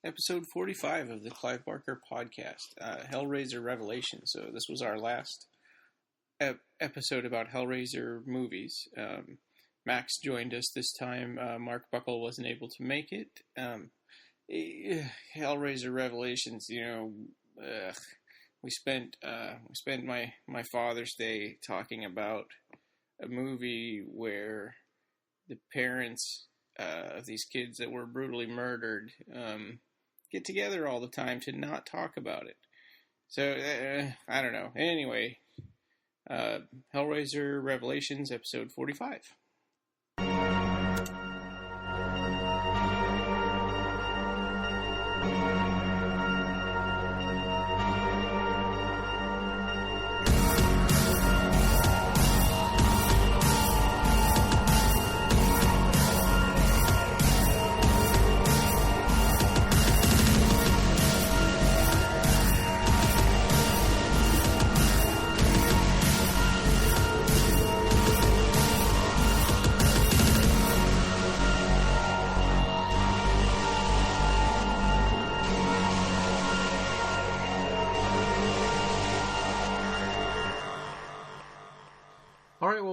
episode 45 of the Clive Barker podcast, Hellraiser Revelations. So this was our last episode about Hellraiser movies. Max joined us this time. Mark Buckle wasn't able to make it. Hellraiser Revelations, we spent my Father's Day talking about a movie where the parents of these kids that were brutally murdered get together all the time to not talk about it. So, I don't know. Anyway, Hellraiser Revelations, episode 45.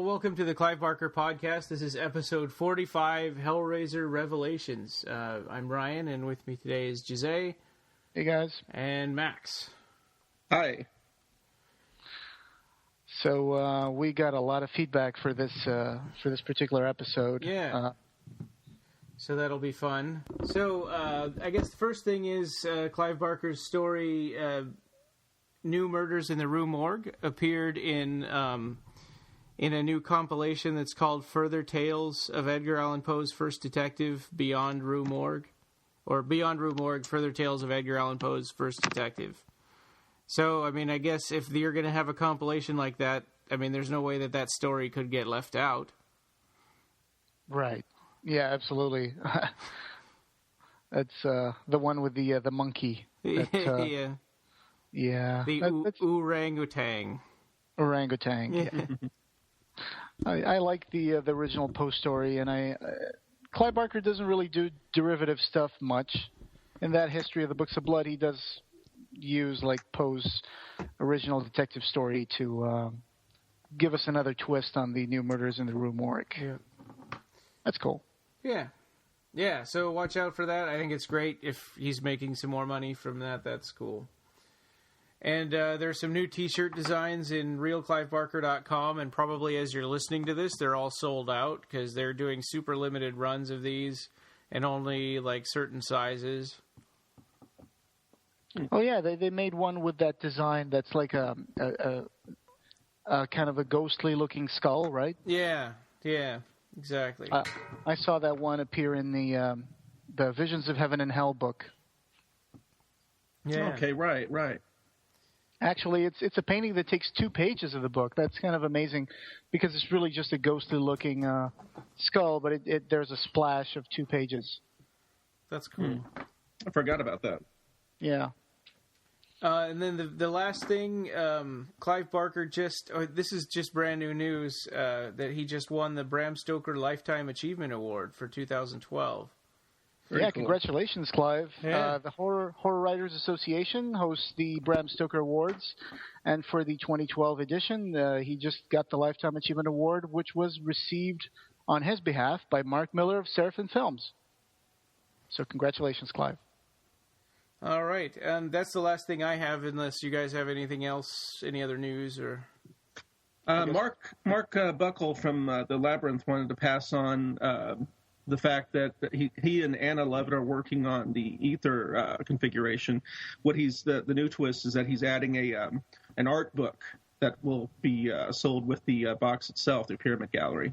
Welcome to the Clive Barker podcast. This is episode 45, Hellraiser Revelations. I'm Ryan, and with me today is Jose. Hey, guys. And Max. Hi. So we got a lot of feedback for this particular episode. Yeah. So that'll be fun. So I guess the first thing is Clive Barker's story, New Murders in the Rue Morgue, appeared in a new compilation that's called Further Tales of Edgar Allan Poe's First Detective, Beyond Rue Morgue. Or Beyond Rue Morgue, Further Tales of Edgar Allan Poe's First Detective. So, I mean, I guess if you're going to have a compilation like that, I mean, there's no way that story could get left out. Right. Yeah, absolutely. That's the one with the monkey. Yeah. Yeah. The orangutan. Orangutan, yeah. I like the original Poe story, and Clive Barker doesn't really do derivative stuff much. In that History of the Books of Blood, he does use like Poe's original detective story to give us another twist on the New Murders in the Rue Morgue. Yeah. That's cool. Yeah. Yeah, so watch out for that. I think it's great if he's making some more money from that. That's cool. And there's some new T-shirt designs in realclivebarker.com, and probably as you're listening to this, they're all sold out because they're doing super limited runs of these and only like certain sizes. Oh yeah, they made one with that design that's like a kind of a ghostly looking skull, right? Yeah, exactly. I saw that one appear in the Visions of Heaven and Hell book. Yeah. Okay, right. Actually, it's a painting that takes 2 pages of the book. That's kind of amazing because it's really just a ghostly-looking skull, but there's a splash of 2 pages. That's cool. I forgot about that. Yeah. And then the last thing, Clive Barker this is just brand new news, that he just won the Bram Stoker Lifetime Achievement Award for 2012. Very cool. Congratulations, Clive. Yeah. The Horror Writers Association hosts the Bram Stoker Awards, and for the 2012 edition, he just got the Lifetime Achievement Award, which was received on his behalf by Mark Miller of Seraphim Films. So congratulations, Clive. All right, and that's the last thing I have, unless you guys have anything else, any other news or... Mark Buckle from the Labyrinth wanted to pass on the fact that he and Anna Levitt are working on the Ether configuration. The new twist is that he's adding an art book that will be sold with the box itself, the Pyramid Gallery.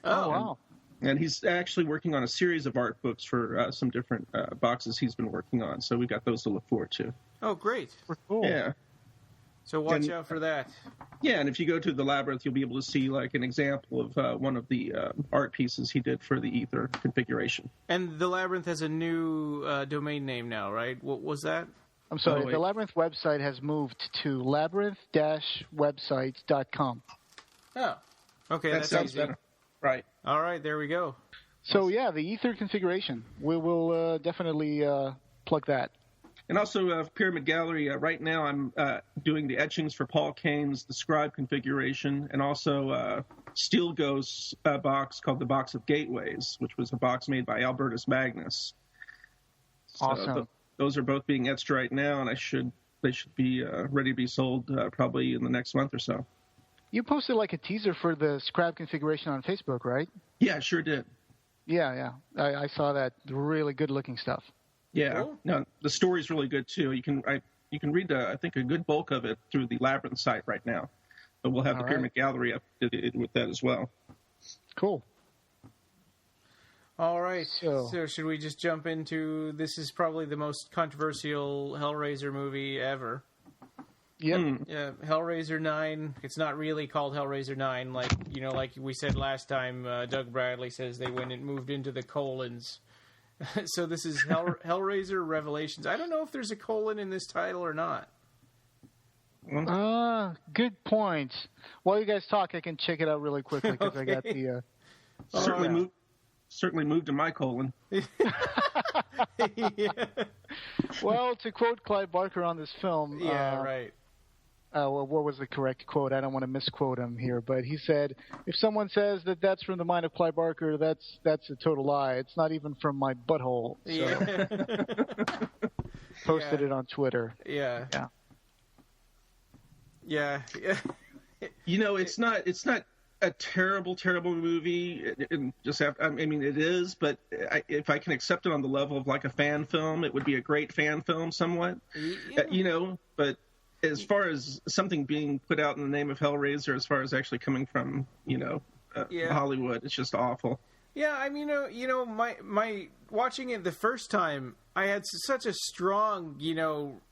Oh, wow. And he's actually working on a series of art books for some different boxes he's been working on. So we got those to look forward to. Oh, great. Cool. Yeah. So watch out for that. Yeah, and if you go to the Labyrinth, you'll be able to see like an example of one of the art pieces he did for the Ether configuration. And the Labyrinth has a new domain name now, right? What was that? I'm sorry, the Labyrinth website has moved to labyrinth-websites.com. Oh, okay, that that's sounds easy. better. Right. All right, there we go. So, yeah, the Ether configuration. We will definitely plug that. And also Pyramid Gallery. Right now I'm doing the etchings for Paul Kane's The Scribe configuration, and also Steel Ghost's box called the Box of Gateways, which was a box made by Albertus Magnus. Awesome. So those are both being etched right now, and they should be ready to be sold probably in the next month or so. You posted like a teaser for the Scribe configuration on Facebook, right? Yeah, I sure did. Yeah. I saw that. Really good looking stuff. Yeah. Cool. No, the story's really good too. You can read I think a good bulk of it through the Labyrinth site right now, but we'll have the Pyramid Gallery updated with that as well. Cool. All right. So should we just jump into? This is probably the most controversial Hellraiser movie ever. Yep. Yeah, Hellraiser 9. It's not really called Hellraiser 9, like we said last time. Doug Bradley says they went and moved into the colons. So this is Hellraiser Revelations. I don't know if there's a colon in this title or not. Good point. While you guys talk, I can check it out really quickly because I got the. Certainly moved to my colon. Yeah. Well, to quote Clive Barker on this film. Yeah, right. Well, what was the correct quote? I don't want to misquote him here, but he said, "If someone says that that's from the mind of Clive Barker, that's a total lie. It's not even from my butthole." So. Yeah. Posted it on Twitter. Yeah. You know, it's not a terrible movie. I mean, it is, but if I can accept it on the level of like a fan film, it would be a great fan film, somewhat. Yeah. But as far as something being put out in the name of Hellraiser, as far as actually coming from, Hollywood, it's just awful. Yeah, I mean, my watching it the first time, I had such a strong,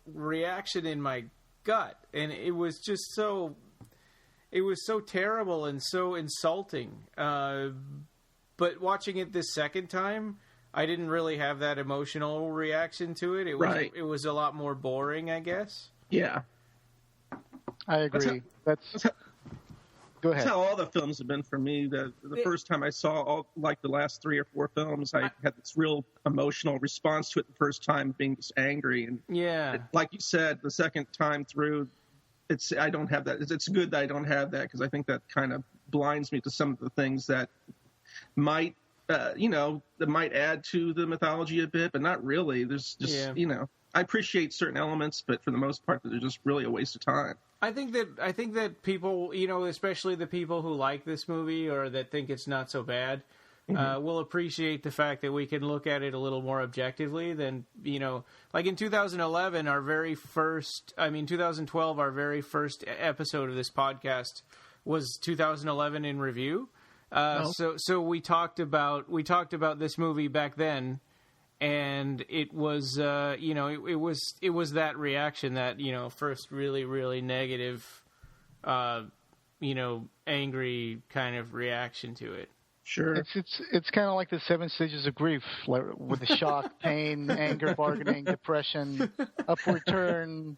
reaction in my gut, and it was just so terrible and so insulting. But watching it this second time, I didn't really have that emotional reaction to it. It was a lot more boring, I guess. Yeah. I agree. Go ahead. That's how all the films have been for me. The first time I saw the last 3 or 4 films, I had this real emotional response to it the first time, being just angry. And like you said, the second time through, I don't have that. It's good that I don't have that, because I think that kind of blinds me to some of the things that might, that might add to the mythology a bit, but not really. There's just, I appreciate certain elements, but for the most part, they're just really a waste of time. I think that people, especially the people who like this movie or that think it's not so bad, will appreciate the fact that we can look at it a little more objectively than, like in 2012, our very first episode of this podcast was 2011 in review. So we talked about this movie back then. And it was, it was that reaction, that, first really, really negative, angry kind of reaction to it. Sure. It's kind of like the 7 stages of grief, like, with the shock, pain, anger, bargaining, depression, upward turn,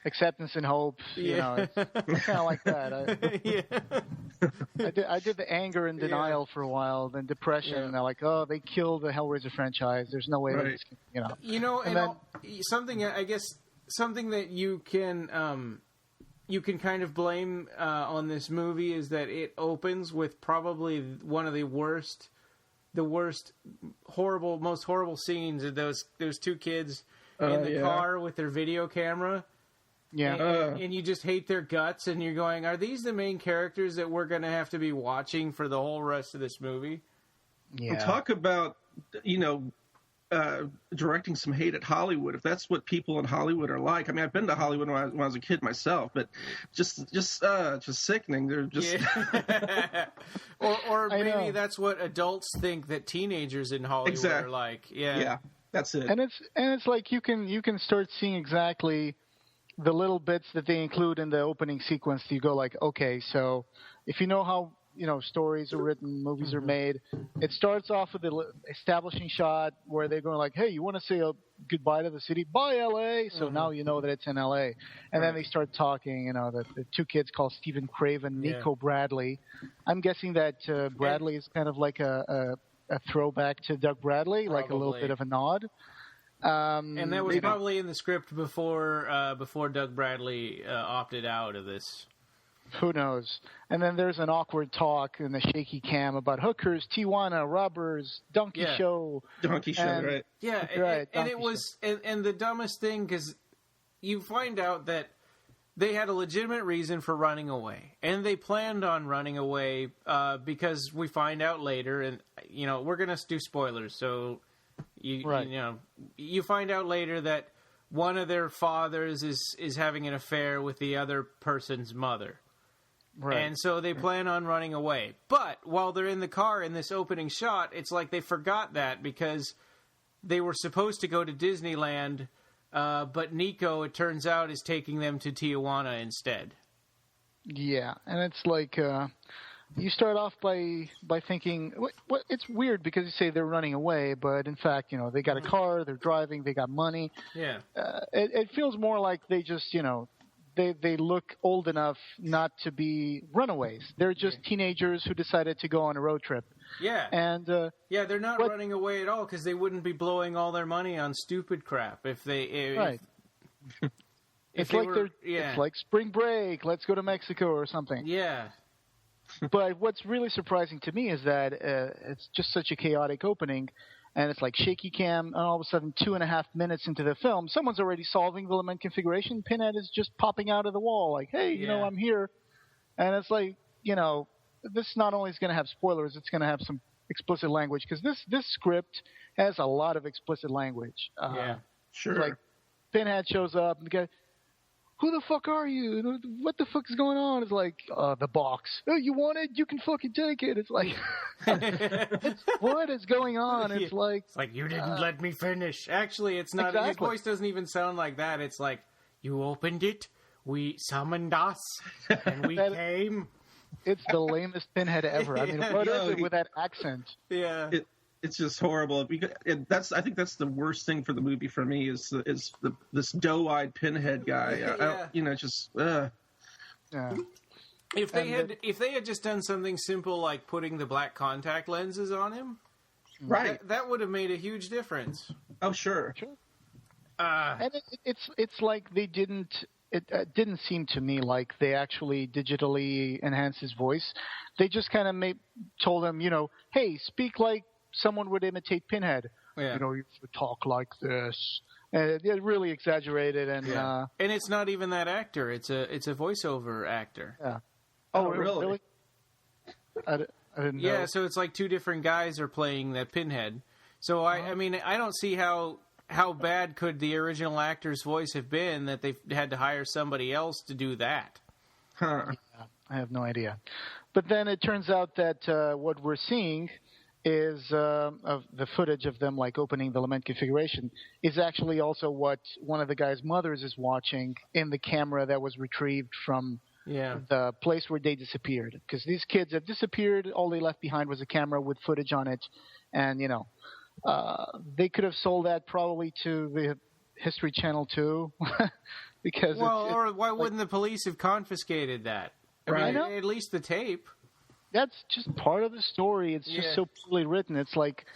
acceptance and hope. It's kind of like that. I did the anger and denial for a while, then depression, and they're like, oh, they killed the Hellraiser franchise. There's no way that something that you can kind of blame on this movie is that it opens with probably one of the worst, most horrible scenes of those 2 kids in the car with their video camera. Yeah. And you just hate their guts, and you're going, are these the main characters that we're going to have to be watching for the whole rest of this movie? Yeah. And talk about, directing some hate at Hollywood, if that's what people in Hollywood are like. I mean, I've been to Hollywood when I was a kid myself, but just sickening. They're just... or maybe that's what adults think that teenagers in Hollywood are like. Yeah, that's it. And it's like you can start seeing exactly the little bits that they include in the opening sequence. You go like, okay, so if you know how stories are written, movies are made, it starts off with the establishing shot where they're going like, hey, you want to say a goodbye to the city? Bye, L.A. So now you know that it's in L.A. And then they start talking, the 2 kids called Stephen Craven, Nico Bradley. I'm guessing that Bradley is kind of like a throwback to Doug Bradley, like a little bit of a nod. And that was probably in the script before Doug Bradley opted out of this. Who knows? And then there's an awkward talk in the shaky cam about hookers, Tijuana, robbers, donkey show. Donkey show, right? Yeah, right. And it was and the dumbest thing, because you find out that they had a legitimate reason for running away, and they planned on running away because we find out later, and we're gonna do spoilers, so you find out later that one of their fathers is having an affair with the other person's mother. Right. And so they plan on running away. But while they're in the car in this opening shot, it's like they forgot that because they were supposed to go to Disneyland, but Nico, it turns out, is taking them to Tijuana instead. Yeah, and it's like you start off by thinking, what? It's weird because you say they're running away, but in fact, they got a car, they're driving, they got money. Yeah. It feels more like they just, they look old enough not to be runaways. They're just teenagers who decided to go on a road trip. Yeah. And they're not running away at all because they wouldn't be blowing all their money on stupid crap if they. Right. It's like spring break. Let's go to Mexico or something. Yeah. But what's really surprising to me is that it's just such a chaotic opening. And it's like shaky cam, and all of a sudden, 2.5 minutes into the film, someone's already solving the element configuration. Pinhead is just popping out of the wall, like, hey, I'm here. And it's like, this not only is going to have spoilers, it's going to have some explicit language, because this script has a lot of explicit language. Sure. Like, Pinhead shows up, and the guy, who the fuck are you? What the fuck is going on? It's like, the box. Oh, you want it? You can fucking take it. It's like, what is going on? It's like you didn't let me finish. Actually, it's not. Exactly. His voice doesn't even sound like that. It's like, you opened it, we summoned us, and we came. It's the lamest Pinhead ever. I mean, what is it with that accent? Yeah. It's just horrible. I think that's the worst thing for the movie for me is this doe-eyed Pinhead guy. Yeah. If they had just done something simple like putting the black contact lenses on him, right, that would have made a huge difference. Oh, sure. And it's like they didn't. It didn't seem to me like they actually digitally enhanced his voice. They just kind of told him, hey, speak like someone would imitate Pinhead. Yeah. You should talk like this. And they really exaggerated, and and it's not even that actor. It's a voiceover actor. Yeah. Oh, really? I didn't know. Yeah, so it's like two different guys are playing the Pinhead. So I mean, I don't see how bad could the original actor's voice have been that they had to hire somebody else to do that. Huh. Yeah, I have no idea. But then it turns out that what we're seeing is of the footage of them like opening the lament configuration is actually also what one of the guy's mothers is watching in the camera that was retrieved from the place where they disappeared. Because these kids have disappeared. All they left behind was a camera with footage on it. And, they could have sold that probably to the History Channel too. Because or why wouldn't the police have confiscated that? I mean, at least the tape. That's just part of the story. It's just so poorly written. It's like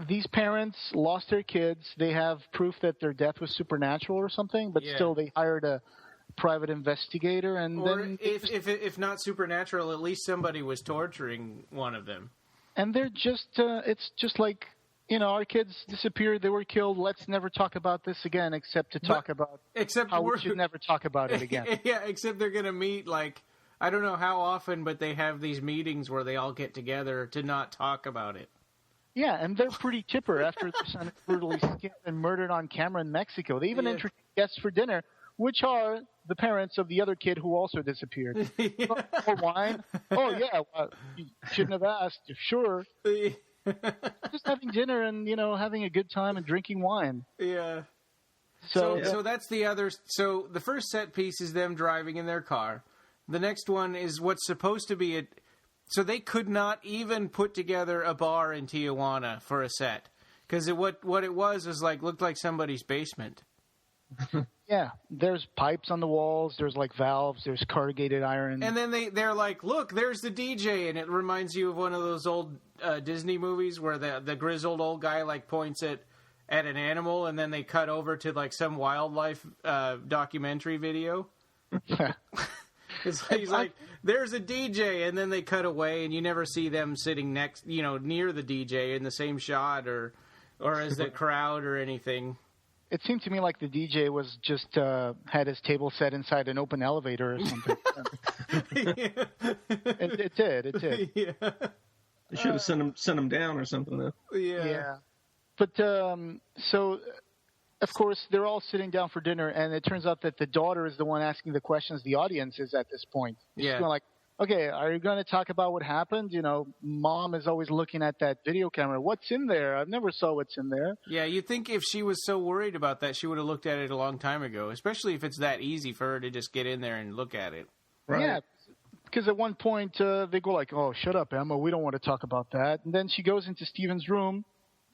these parents lost their kids. They have proof that their death was supernatural or something, but still they hired a private investigator. And or then if not supernatural, at least somebody was torturing one of them. And they're just it's just like, our kids disappeared. They were killed. Let's never talk about this again except to talk about how we should never talk about it again. Yeah, except they're going to meet like, I don't know how often, but they have these meetings where they all get together to not talk about it. Yeah, and they're pretty chipper after their son is brutally skinned and murdered on camera in Mexico. They even introduced guests for dinner, which are the parents of the other kid who also disappeared. More wine? Oh, yeah, you shouldn't have asked. Sure. Just having dinner and, having a good time and drinking wine. Yeah. So that's the other... So the first set piece is them driving in their car. The next one is what's supposed to be so they could not even put together a bar in Tijuana for a set. Because what it was looked like somebody's basement. Yeah, there's pipes on the walls, there's like valves, there's corrugated iron. And then they're like, look, there's the DJ, and it reminds you of one of those old Disney movies where the grizzled old guy like points at at an animal, and then they cut over to like some wildlife documentary video. He's like, there's a DJ, and then they cut away, and you never see them sitting next, near the DJ in the same shot, or as the crowd or anything. It seemed to me like the DJ was just had his table set inside an open elevator or something. It did. Yeah. They should have sent him down or something. Though. Yeah. But so, of course, they're all sitting down for dinner, and it turns out that the daughter is the one asking the questions. The audience is at this point. She's going like, okay, are you going to talk about what happened? Mom is always looking at that video camera. What's in there? I've never saw what's in there. Yeah, you'd think if she was so worried about that, she would have looked at it a long time ago, especially if it's that easy for her to just get in there and look at it. Right. Yeah, because at one point they go like, oh, shut up, Emma. We don't want to talk about that. And then she goes into Steven's room,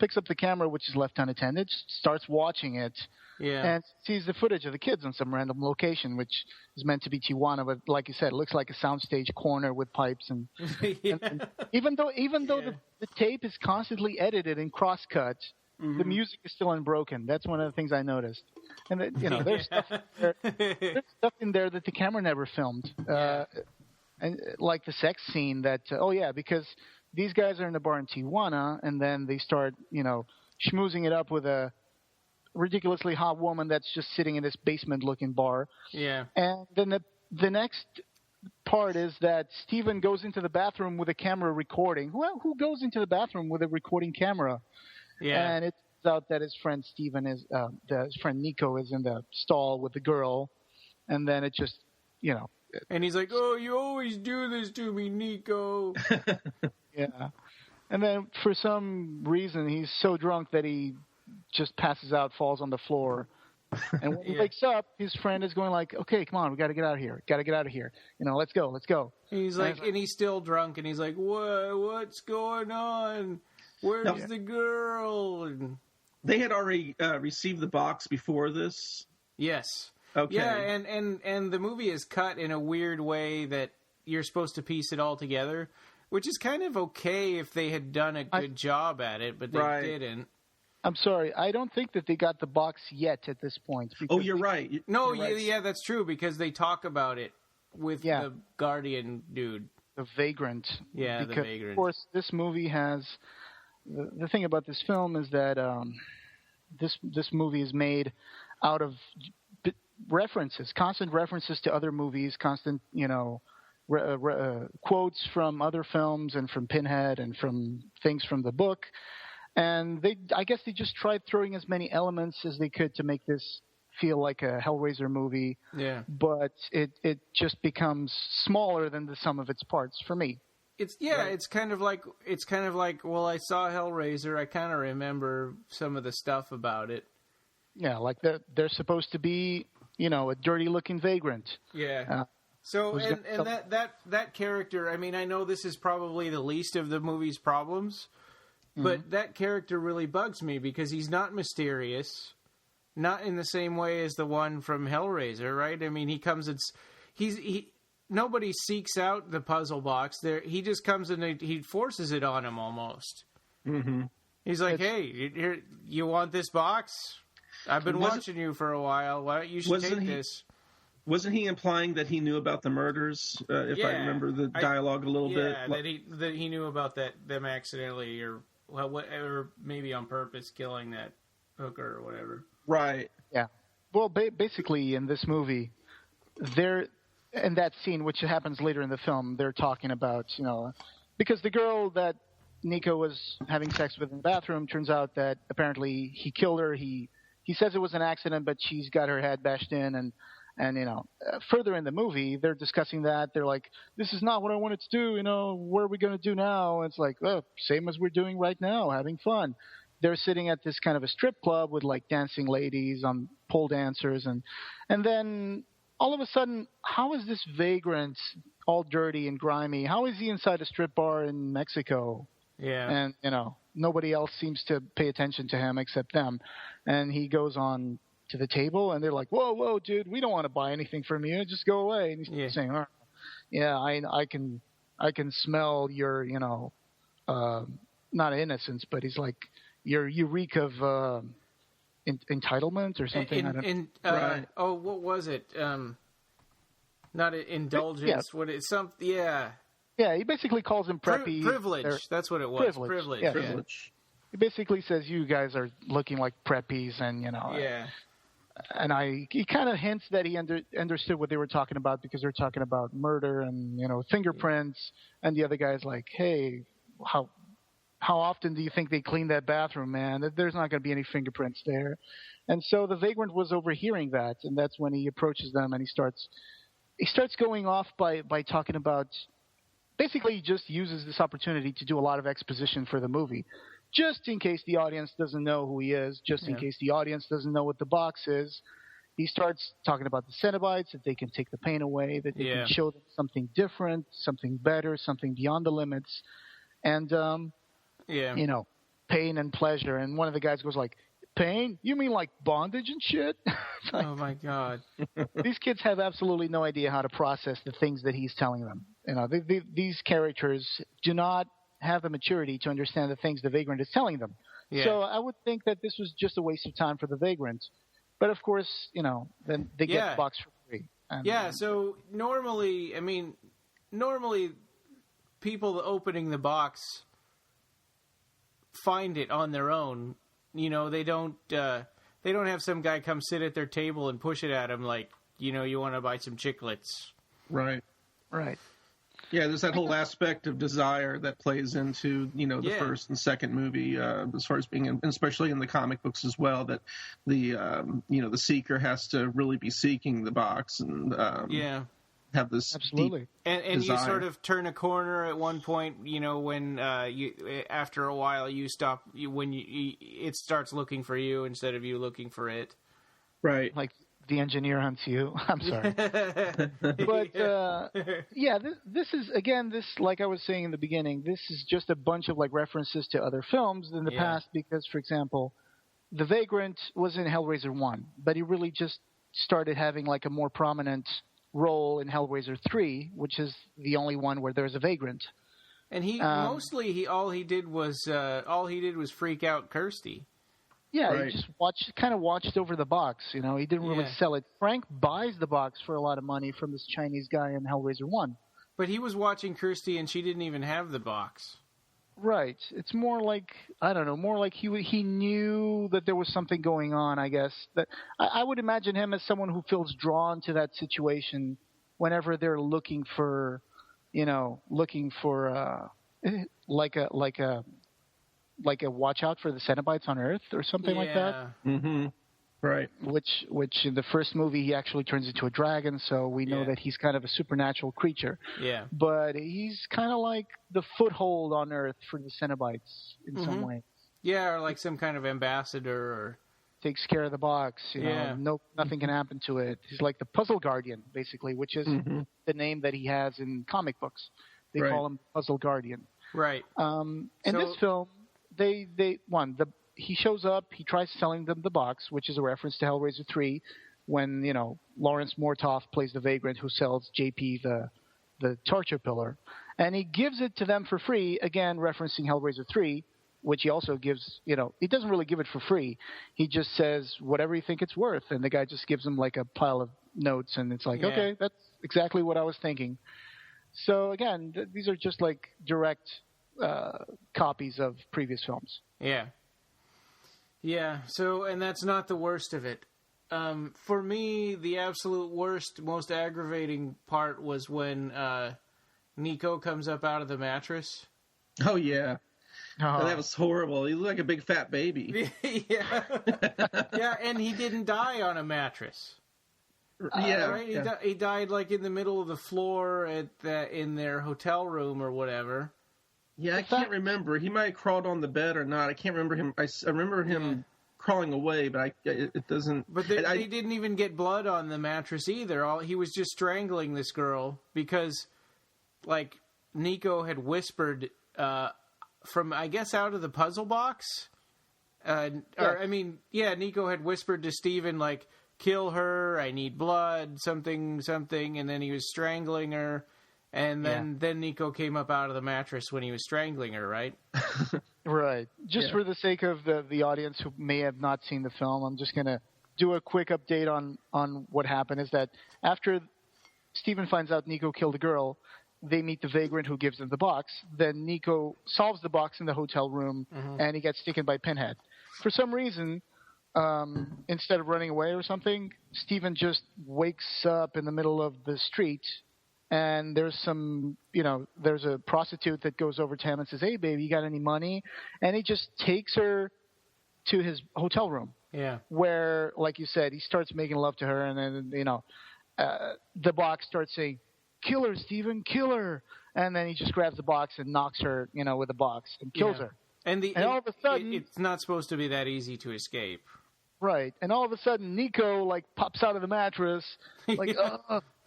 picks up the camera, which is left unattended, starts watching it, and sees the footage of the kids on some random location, which is meant to be Tijuana, but like you said, it looks like a soundstage corner with pipes. And, and even though the tape is constantly edited and cross-cut, the music is still unbroken. That's one of the things I noticed. And there's stuff in there that the camera never filmed, and like the sex scene that because these guys are in the bar in Tijuana, and then they start, schmoozing it up with a ridiculously hot woman that's just sitting in this basement-looking bar. Yeah. And then the next part is that Steven goes into the bathroom with a camera recording. Who goes into the bathroom with a recording camera? Yeah. And it turns out that his friend his friend Nico is in the stall with the girl, and then it just, And he's like, oh, you always do this to me, Nico. Yeah. And then for some reason, he's so drunk that he just passes out, falls on the floor. And when he wakes up, his friend is going like, okay, come on, we got to get out of here. Let's go. He's like, and he's still drunk, and he's like, what's going on? Where's the girl? And they had already received the box before this? Yes. Okay. Yeah, and the movie is cut in a weird way that you're supposed to piece it all together, which is kind of okay if they had done a good job at it, but they didn't. I'm sorry. I don't think that they got the box yet at this point. Oh, you're right. No, yeah, that's true, because they talk about it with the Guardian dude. The Vagrant. Yeah, the Vagrant. Of course, this movie has... The thing about this film is that this movie is made out of references, constant references to other movies, constant, quotes from other films and from Pinhead and from things from the book. And I guess they just tried throwing as many elements as they could to make this feel like a Hellraiser movie. Yeah. But it just becomes smaller than the sum of its parts for me. It's kind of like well, I saw Hellraiser, I kind of remember some of the stuff about it. Yeah, like they're supposed to be, a dirty looking vagrant. Yeah. So and that character, I mean, I know this is probably the least of the movie's problems, but that character really bugs me because he's not mysterious, not in the same way as the one from Hellraiser, right? I mean, he comes and nobody seeks out the puzzle box. He just comes and he forces it on him almost. Mm-hmm. He's like, "Hey, here, you want this box? I've been watching you for a while. Why don't you take this?" Wasn't he implying that he knew about the murders? If I remember the dialogue a little bit, that he knew about them accidentally or maybe on purpose killing that hooker or whatever. Right. Yeah. Well, basically, in this movie, in that scene, which happens later in the film, they're talking about, because the girl that Nico was having sex with in the bathroom, turns out that apparently he killed her. He says it was an accident, but she's got her head bashed in. And further in the movie, they're discussing that. They're like, this is not what I wanted to do. What are we going to do now? And it's like, well, same as we're doing right now, having fun. They're sitting at this kind of a strip club with like dancing ladies, pole dancers. And then all of a sudden, how is this vagrant all dirty and grimy? How is he inside a strip bar in Mexico? Yeah. And, nobody else seems to pay attention to him except them. And he goes on to the table, and they're like, whoa, dude, we don't want to buy anything from you. Just go away. And he's saying, oh, yeah, I can smell your, not innocence, but he's like, you reek of entitlement or something. Right. Oh, what was it? Not indulgence. Yeah. What is some? Yeah. Yeah, he basically calls them preppy. Privilege. That's what it was. Privilege. Yeah. Privilege. He basically says you guys are looking like preppies, and Yeah. And he kind of hints that he understood what they were talking about because they're talking about murder and fingerprints, and the other guy's like, hey, how often do you think they clean that bathroom, man? There's not going to be any fingerprints there. And so the vagrant was overhearing that, and that's when he approaches them and he starts going off by talking about. Basically, he just uses this opportunity to do a lot of exposition for the movie, just in case the audience doesn't know who he is, just in case the audience doesn't know what the box is. He starts talking about the Cenobites, that they can take the pain away, that they can show them something different, something better, something beyond the limits, and pain and pleasure. And one of the guys goes like, pain? You mean like bondage and shit? Like, oh my God. These kids have absolutely no idea how to process the things that he's telling them. These characters do not have the maturity to understand the things the vagrant is telling them. Yeah. So I would think that this was just a waste of time for the vagrant. But of course, then they get the box for free. So normally people opening the box find it on their own. They don't have some guy come sit at their table and push it at them like, you want to buy some chiclets. Right. Yeah, there's that whole aspect of desire that plays into, the first and second movie, as far as being, especially in the comic books as well, that the, the seeker has to really be seeking the box and have this absolutely. And you sort of turn a corner at one point, when after a while you stop, it starts looking for you instead of you looking for it. Right. Like the engineer hunts you. I'm sorry. But, this is, again, like I was saying in the beginning, this is just a bunch of, references to other films in the past because, for example, The Vagrant was in Hellraiser 1, but he really just started having, a more prominent role in Hellraiser 3, which is the only one where there's a vagrant. And he all he did was freak out Kirsty. Yeah, right. He just watched over the box. He didn't really sell it. Frank buys the box for a lot of money from this Chinese guy in Hellraiser 1. But he was watching Kirsty, and she didn't even have the box. Right. It's more like, I don't know, more like he knew that there was something going on, I guess. That I would imagine him as someone who feels drawn to that situation whenever they're looking for like a watch out for the Cenobites on Earth or something like that. Mm-hmm. Right. Which in the first movie he actually turns into a dragon, so we know that he's kind of a supernatural creature. Yeah. But he's kind of like the foothold on Earth for the Cenobites in some way. Yeah, or like some kind of ambassador or takes care of the box, nothing can happen to it. He's like the puzzle guardian, basically, which is the name that he has in comic books. They call him Puzzle Guardian. Right. In this film, he shows up, he tries selling them the box, which is a reference to Hellraiser 3, when, Lawrence Mortoff plays the vagrant who sells JP the torture pillar. And he gives it to them for free, again, referencing Hellraiser 3, which he also gives, he doesn't really give it for free. He just says, whatever you think it's worth. And the guy just gives him like a pile of notes, and it's like, okay, that's exactly what I was thinking. So again, these are just like direct copies of previous films. Yeah. Yeah, so, and that's not the worst of it. For me, the absolute worst, most aggravating part was when Nico comes up out of the mattress. Oh, yeah. Oh. That was horrible. He looked like a big fat baby. Yeah. Yeah, and he didn't die on a mattress. Right? He died like in the middle of the floor in their hotel room or whatever. Yeah, I can't remember. He might have crawled on the bed or not. I can't remember him. I remember him crawling away, but it doesn't... But they didn't even get blood on the mattress either. He was just strangling this girl because, Nico had whispered from, I guess, out of the puzzle box. Nico had whispered to Steven, kill her, I need blood, something, and then he was strangling her. And then Nico came up out of the mattress when he was strangling her, right? Right. Just for the sake of the audience who may have not seen the film, I'm just going to do a quick update on what happened. Is that after Steven finds out Nico killed the girl, they meet the vagrant who gives them the box. Then Nico solves the box in the hotel room, and he gets taken by Pinhead. For some reason, instead of running away or something, Steven just wakes up in the middle of the street, and there's there's a prostitute that goes over to him and says, "Hey, baby, you got any money?" And he just takes her to his hotel room. Yeah. Where, like you said, he starts making love to her, and then, the box starts saying, "Kill her, Steven, kill her." And then he just grabs the box and knocks her, with the box and kills her. And all of a sudden, it's not supposed to be that easy to escape. Right. And all of a sudden, Nico, pops out of the mattress,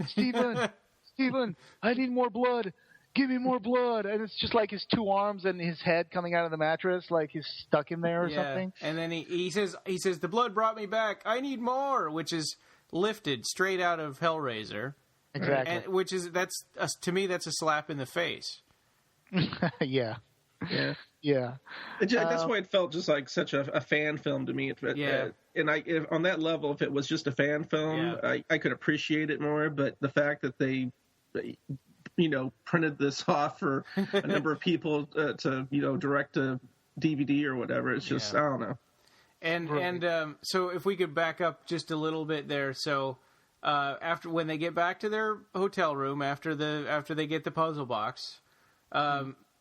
Steven, I need more blood. Give me more blood. And it's just like his two arms and his head coming out of the mattress, like he's stuck in there or something. And then he says, "The blood brought me back. I need more," which is lifted straight out of Hellraiser. Exactly. And to me, that's a slap in the face. Yeah. Yeah. Yeah. That's why it felt just like such a fan film to me. And on that level, if it was just a fan film, I could appreciate it more. But the fact that they printed this off for a number of people to direct to DVD or whatever, it's just, I don't know. And so if we could back up just a little bit there. So when they get back to their hotel room, after they get the puzzle box,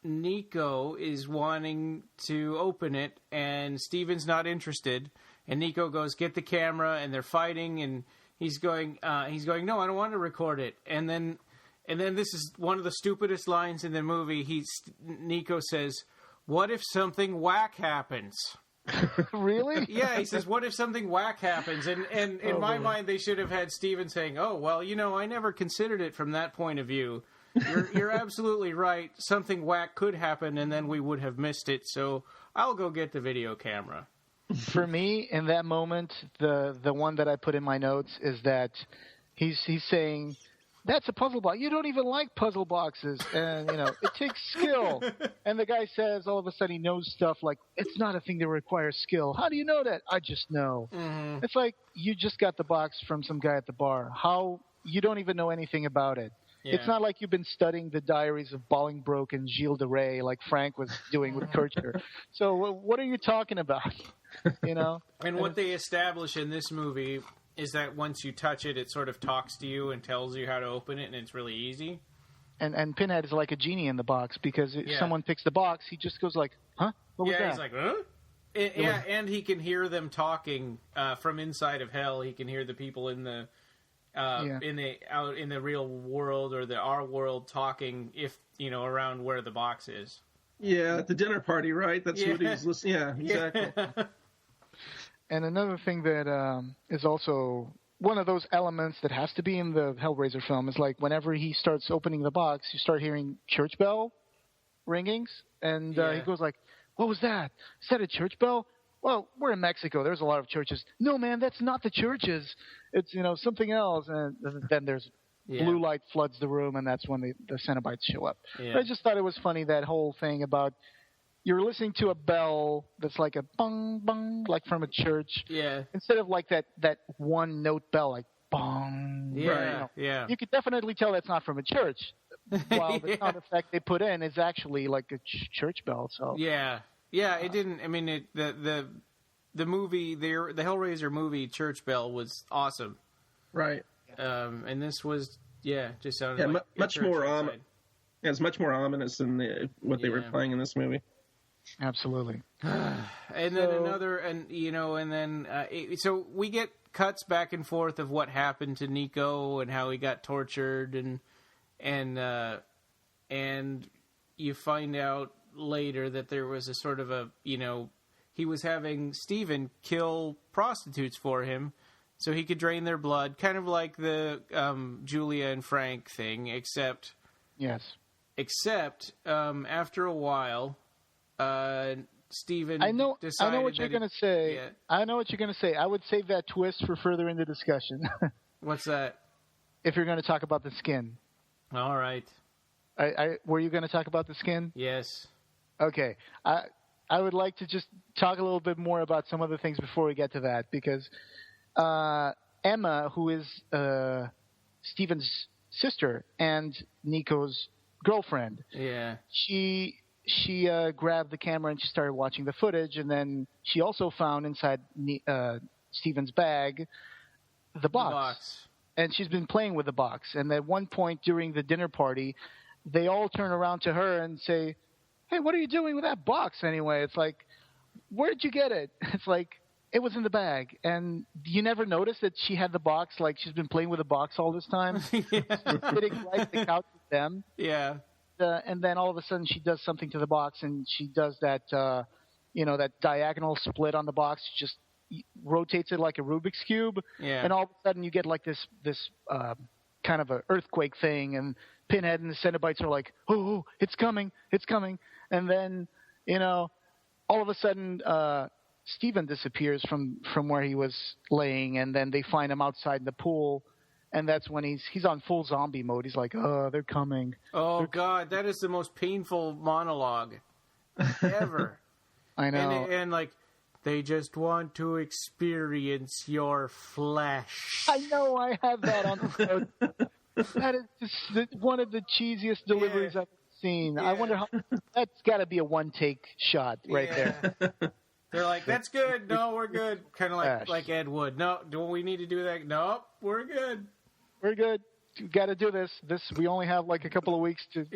Nico is wanting to open it, and Steven's not interested. And Nico goes, "Get the camera," and they're fighting, and he's going, "No, I don't want to record it." And then this is one of the stupidest lines in the movie. Nico says, "What if something whack happens?" Really? Yeah, he says, "What if something whack happens?" And in my mind, they should have had Steven saying, "Oh, well, I never considered it from that point of view. You're absolutely right. Something whack could happen, and then we would have missed it. So I'll go get the video camera." For me, in that moment, the one that I put in my notes is that he's saying, "That's a puzzle box. You don't even like puzzle boxes, and it takes skill." And the guy says, all of a sudden, he knows stuff like, "It's not a thing that requires skill." "How do you know that?" "I just know." Mm-hmm. It's like you just got the box from some guy at the bar. How you don't even know anything about it. Yeah. It's not like you've been studying the diaries of Bolingbroke and Gilles de Rais like Frank was doing with Kirchner. So what are you talking about? And what they establish in this movie is that once you touch it, it sort of talks to you and tells you how to open it, and it's really easy. And Pinhead is like a genie in the box, because if someone picks the box, he just goes like, "Huh? What was that?" Yeah, he's like, "Huh?" And he can hear them talking from inside of hell. He can hear the people in the in the real world or our world talking around where the box is. Yeah, at the dinner party, right? That's what he's listening. Yeah, exactly. And another thing that is also one of those elements that has to be in the Hellraiser film is like whenever he starts opening the box, you start hearing church bell ringings, and he goes like, "What was that? Is that a church bell?" "Well, we're in Mexico. There's a lot of churches." "No, man, that's not the churches. It's something else." And then there's blue light floods the room, and that's when the Cenobites show up. Yeah. But I just thought it was funny, that whole thing about you're listening to a bell that's like a bong bong, like from a church. Yeah. Instead of like that one note bell, like bong. Yeah. Right, yeah. You could definitely tell that's not from a church. While the sound effect they put in is actually like a church bell. So yeah. Yeah, it didn't. I mean, the movie, the Hellraiser movie, Church Bell, was awesome. Right. And this was, just sounded like much more it's much more ominous than what they were playing in this movie. Absolutely. And then so we get cuts back and forth of what happened to Nico and how he got tortured, and you find out later that there was a sort of he was having Steven kill prostitutes for him so he could drain their blood, kind of like the Julia and Frank thing, except after a while, Steven decided I know what you're going to say. Yeah. I know what you're going to say. I would save that twist for further in the discussion. What's that? If you're going to talk about the skin. All right. Were you going to talk about the skin? Yes. Okay. I would like to just talk a little bit more about some other things before we get to that, because Emma, who is Steven's sister and Nico's girlfriend, she grabbed the camera and she started watching the footage, and then she also found inside Steven's bag the box. And she's been playing with the box. And at one point during the dinner party, they all turn around to her and say, "Hey, what are you doing with that box anyway?" It's like, "Where'd you get it?" It's like, "It was in the bag." And you never noticed that she had the box, like she's been playing with the box all this time? She's sitting right at the couch with them. Yeah. And then all of a sudden she does something to the box, and she does that, that diagonal split on the box. She just rotates it like a Rubik's Cube. Yeah. And all of a sudden you get like this kind of an earthquake thing, and Pinhead and the Cenobites are like, oh, it's coming. And then, all of a sudden, Steven disappears from where he was laying, and then they find him outside in the pool, and that's when he's on full zombie mode. He's like, "Oh, they're coming." Oh, God, that is the most painful monologue ever. I know. And like, they just want to experience your flesh. I know, I have that on the note. That is just one of the cheesiest deliveries I've seen. Yeah. I wonder how that's got to be a one-take shot right there. They're like, "That's good. No, we're good." Kind of like Ed Wood. "No, do we need to do that?" "No, we're good. We're good. We got to do this. We only have like a couple of weeks to.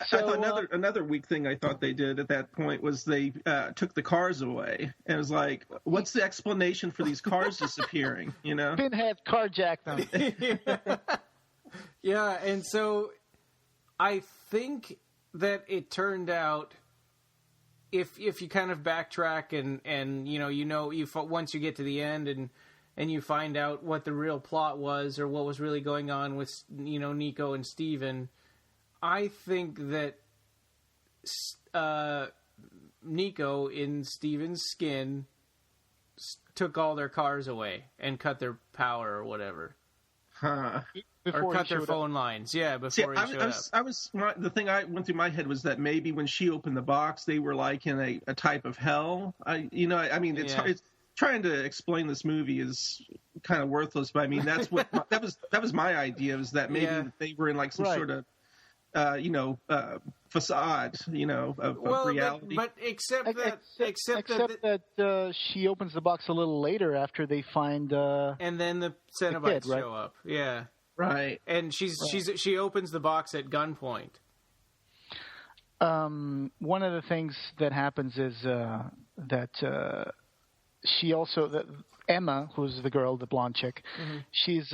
So, I thought another weak thing I thought they did at that point was they took the cars away, and it was like, what's the explanation for these cars disappearing? Pinhead carjacked them. Yeah, and so I think that it turned out, if you kind of backtrack and once you get to the end and you find out what the real plot was or what was really going on with Nico and Steven, I think that Nico in Steven's skin took all their cars away and cut their power or whatever. Huh. Or cut their phone lines, before he showed up. The thing I went through my head was that maybe when she opened the box, they were like in a type of hell. It's trying to explain this movie is kind of worthless, but I mean that's what that was my idea, was that maybe they were in like some sort of facade, of reality. But except that she opens the box a little later after they find and then the Cenobites show up. Yeah. Right. And she opens the box at gunpoint. One of the things that happens is that she also Emma, who's the girl, the blonde chick, she's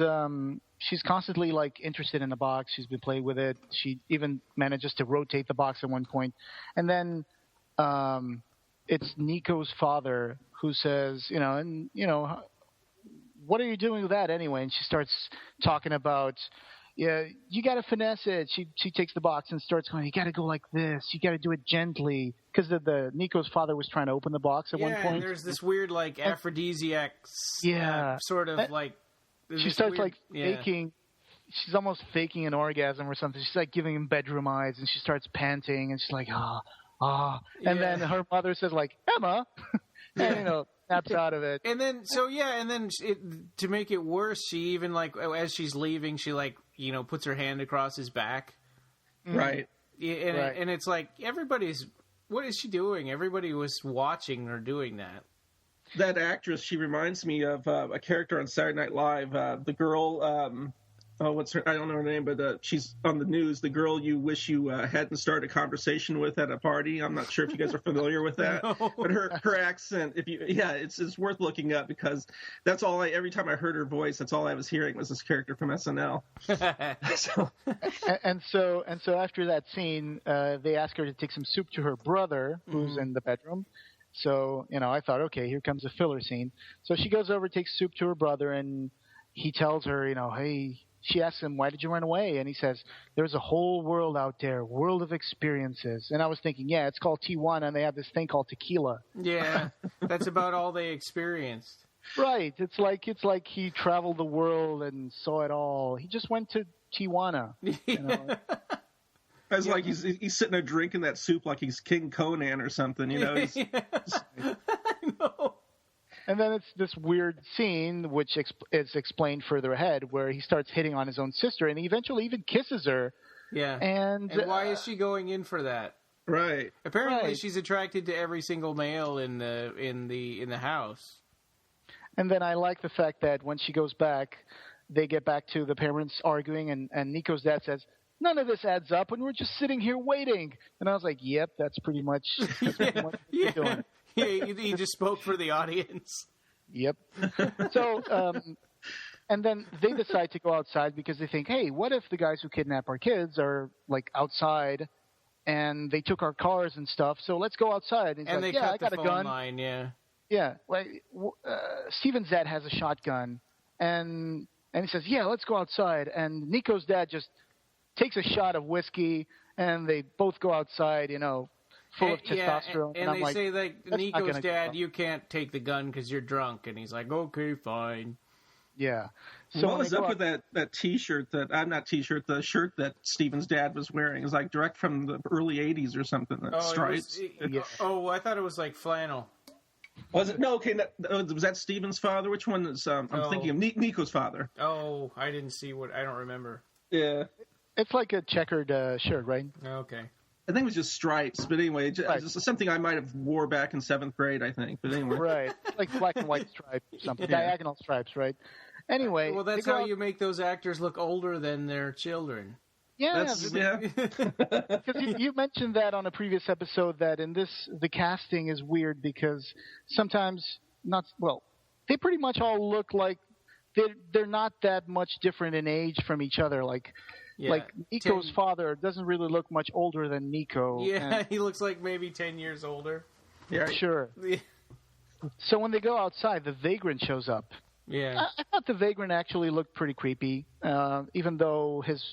constantly like interested in the box. She's been playing with it. She even manages to rotate the box at one point. And then it's Nico's father who says, what are you doing with that anyway? And she starts talking about, you got to finesse it. She takes the box and starts going, you got to go like this. You got to do it gently. Because the Nico's father was trying to open the box at one point. And there's this weird like aphrodisiac sort of like... She starts like faking. She's almost faking an orgasm or something. She's like giving him bedroom eyes, and she starts panting, and she's like, and then her mother says like, Emma, and snaps out of it. And then to make it worse, she even like as she's leaving, she like puts her hand across his back, right? And it's like what is she doing? Everybody was watching her doing that. That actress, she reminds me of a character on Saturday Night Live. The girl, what's her? I don't know her name, but she's on the news. The girl you wish you hadn't started a conversation with at a party. I'm not sure if you guys are familiar with that, but her accent. It's worth looking up, because that's all every time I heard her voice, that's all I was hearing was this character from SNL. So after that scene, they ask her to take some soup to her brother, who's in the bedroom. So, I thought, okay, here comes a filler scene. So she goes over, takes soup to her brother, and he tells her, hey, she asks him, why did you run away? And he says, there's a whole world out there, world of experiences. And I was thinking, it's called Tijuana, and they have this thing called tequila. Yeah, that's about all they experienced. Right. It's like he traveled the world and saw it all. He just went to Tijuana. You know? It's like he's sitting there drinking that soup like he's King Conan or something, you know. I know. And then it's this weird scene, which is explained further ahead, where he starts hitting on his own sister, and he eventually even kisses her. Yeah. And why is she going in for that? Right. Apparently, she's attracted to every single male in the house. And then I like the fact that when she goes back, they get back to the parents arguing, and Nico's dad says, "None of this adds up, and we're just sitting here waiting." And I was like, "Yep, that's pretty much what you're doing." Yeah, he just spoke for the audience. Yep. So, and then they decide to go outside because they think, hey, what if the guys who kidnap our kids are like outside and they took our cars and stuff? So let's go outside. And they like, cut I got the a phone gun. line, yeah. Yeah. Like, Steven's dad has a shotgun, and he says, yeah, let's go outside. And Nico's dad just takes a shot of whiskey, and they both go outside, you know, full of testosterone. And they like, say, like, Nico's dad, you can't take the gun because you're drunk. And he's like, okay, fine. Yeah. So what was up with that T-shirt the shirt that Steven's dad was wearing? It was like direct from the early 80s or something. Stripes. I thought it was like flannel. Was it? No, okay. Was that Steven's father? Which one is? I'm thinking of Nico's father. Oh, I didn't see I don't remember. Yeah. It's like a checkered shirt, right? Okay. I think it was just stripes, but anyway, it's something I might have wore back in 7th grade, I think. But anyway. Right. Like black and white stripes, something. Diagonal stripes, right? Anyway. Well, that's how you make those actors look older than their children. Yeah. Because you mentioned that on a previous episode that in this, the casting is weird because sometimes they pretty much all look like they're not that much different in age from each other. Like Nico's father doesn't really look much older than Nico. Yeah, he looks like maybe 10 years older. Yeah, sure. Yeah. So when they go outside, the vagrant shows up. Yeah. I thought the vagrant actually looked pretty creepy, even though his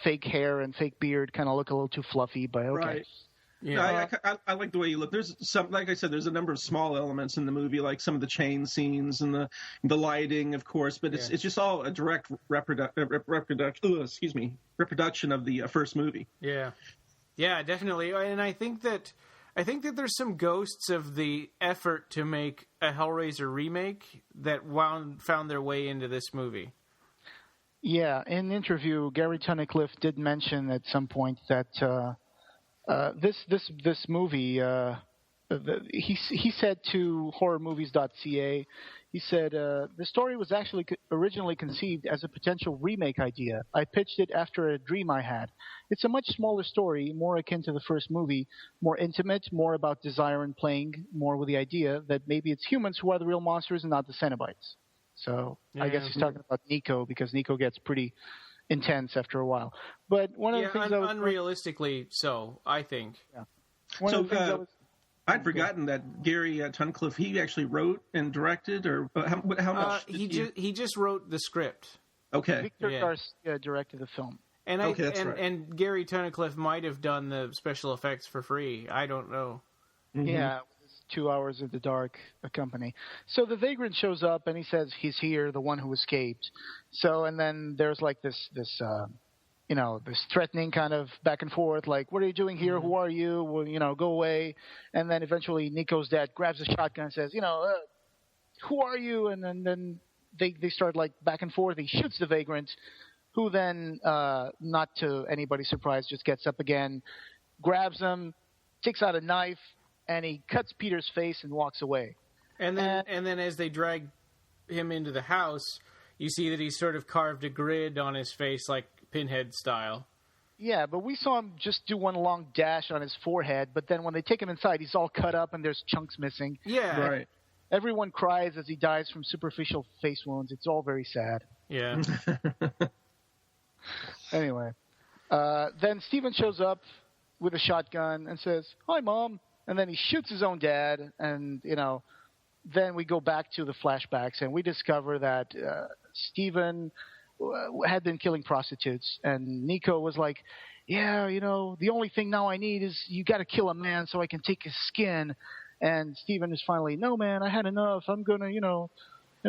fake hair and fake beard kind of look a little too fluffy, but okay. Right. Yeah. No, I like the way you look. There's some, like I said, there's a number of small elements in the movie, like some of the chain scenes and the lighting, of course. But it's just all a direct reproduction of the first movie. Yeah, yeah, definitely. And I think that there's some ghosts of the effort to make a Hellraiser remake that found their way into this movie. Yeah, in an interview, Gary Tunnicliffe did mention at some point that. This movie, he said to horrormovies.ca, he said, the story was actually originally conceived as a potential remake idea. I pitched it after a dream I had. It's a much smaller story, more akin to the first movie, more intimate, more about desire and playing, more with the idea that maybe it's humans who are the real monsters and not the Cenobites. So I guess he's talking about Nico because Nico gets pretty intense after a while. But one of the things unrealistically so, I think. Yeah. I'd forgotten that Gary Tunnicliffe, he actually wrote and directed, or how much? He just wrote the script. Okay. Victor Garcia directed the film. And that's right. And Gary Tunnicliffe might have done the special effects for free. I don't know. Mm-hmm. Yeah, 2 hours in the dark, a company. So the vagrant shows up and he says he's here, the one who escaped. So, and then there's like this threatening kind of back and forth, like, what are you doing here? Mm-hmm. Who are you? Well, go away. And then eventually Nico's dad grabs a shotgun and says, who are you? And then they start like back and forth. He shoots the vagrant, who then, not to anybody's surprise, just gets up again, grabs him, takes out a knife, and he cuts Peter's face and walks away. And then as they drag him into the house, you see that he's sort of carved a grid on his face, like Pinhead style. Yeah, but we saw him just do one long dash on his forehead, but then when they take him inside, he's all cut up and there's chunks missing. Yeah. Right. Everyone cries as he dies from superficial face wounds. It's all very sad. Yeah. Anyway. Then Steven shows up with a shotgun and says, "Hi, Mom." And then he shoots his own dad, and, then we go back to the flashbacks, and we discover that Steven had been killing prostitutes, and Nico was like, yeah, the only thing now I need is you got to kill a man so I can take his skin. And Steven is finally, no, man, I had enough. I'm going to,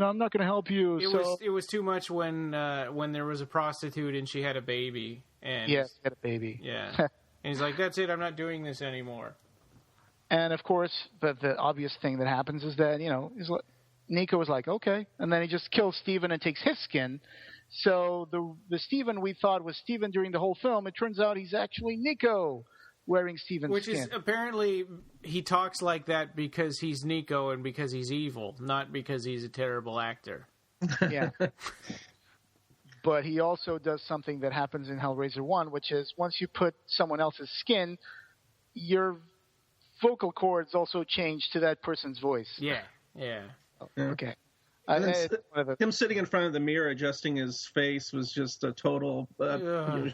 I'm not going to help you. It was too much when there was a prostitute and she had a baby. And yes, she had a baby. Yeah. And he's like, that's it, I'm not doing this anymore. And, of course, the obvious thing that happens is that, Nico was like, okay. And then he just kills Steven and takes his skin. So the Steven we thought was Steven during the whole film, it turns out he's actually Nico wearing Steven's Which skin. Is apparently he talks like that because he's Nico and because he's evil, not because he's a terrible actor. Yeah. But he also does something that happens in Hellraiser 1, which is once you put someone else's skin, your vocal cords also change to that person's voice. Yeah. Okay. Him sitting in front of the mirror adjusting his face was just a total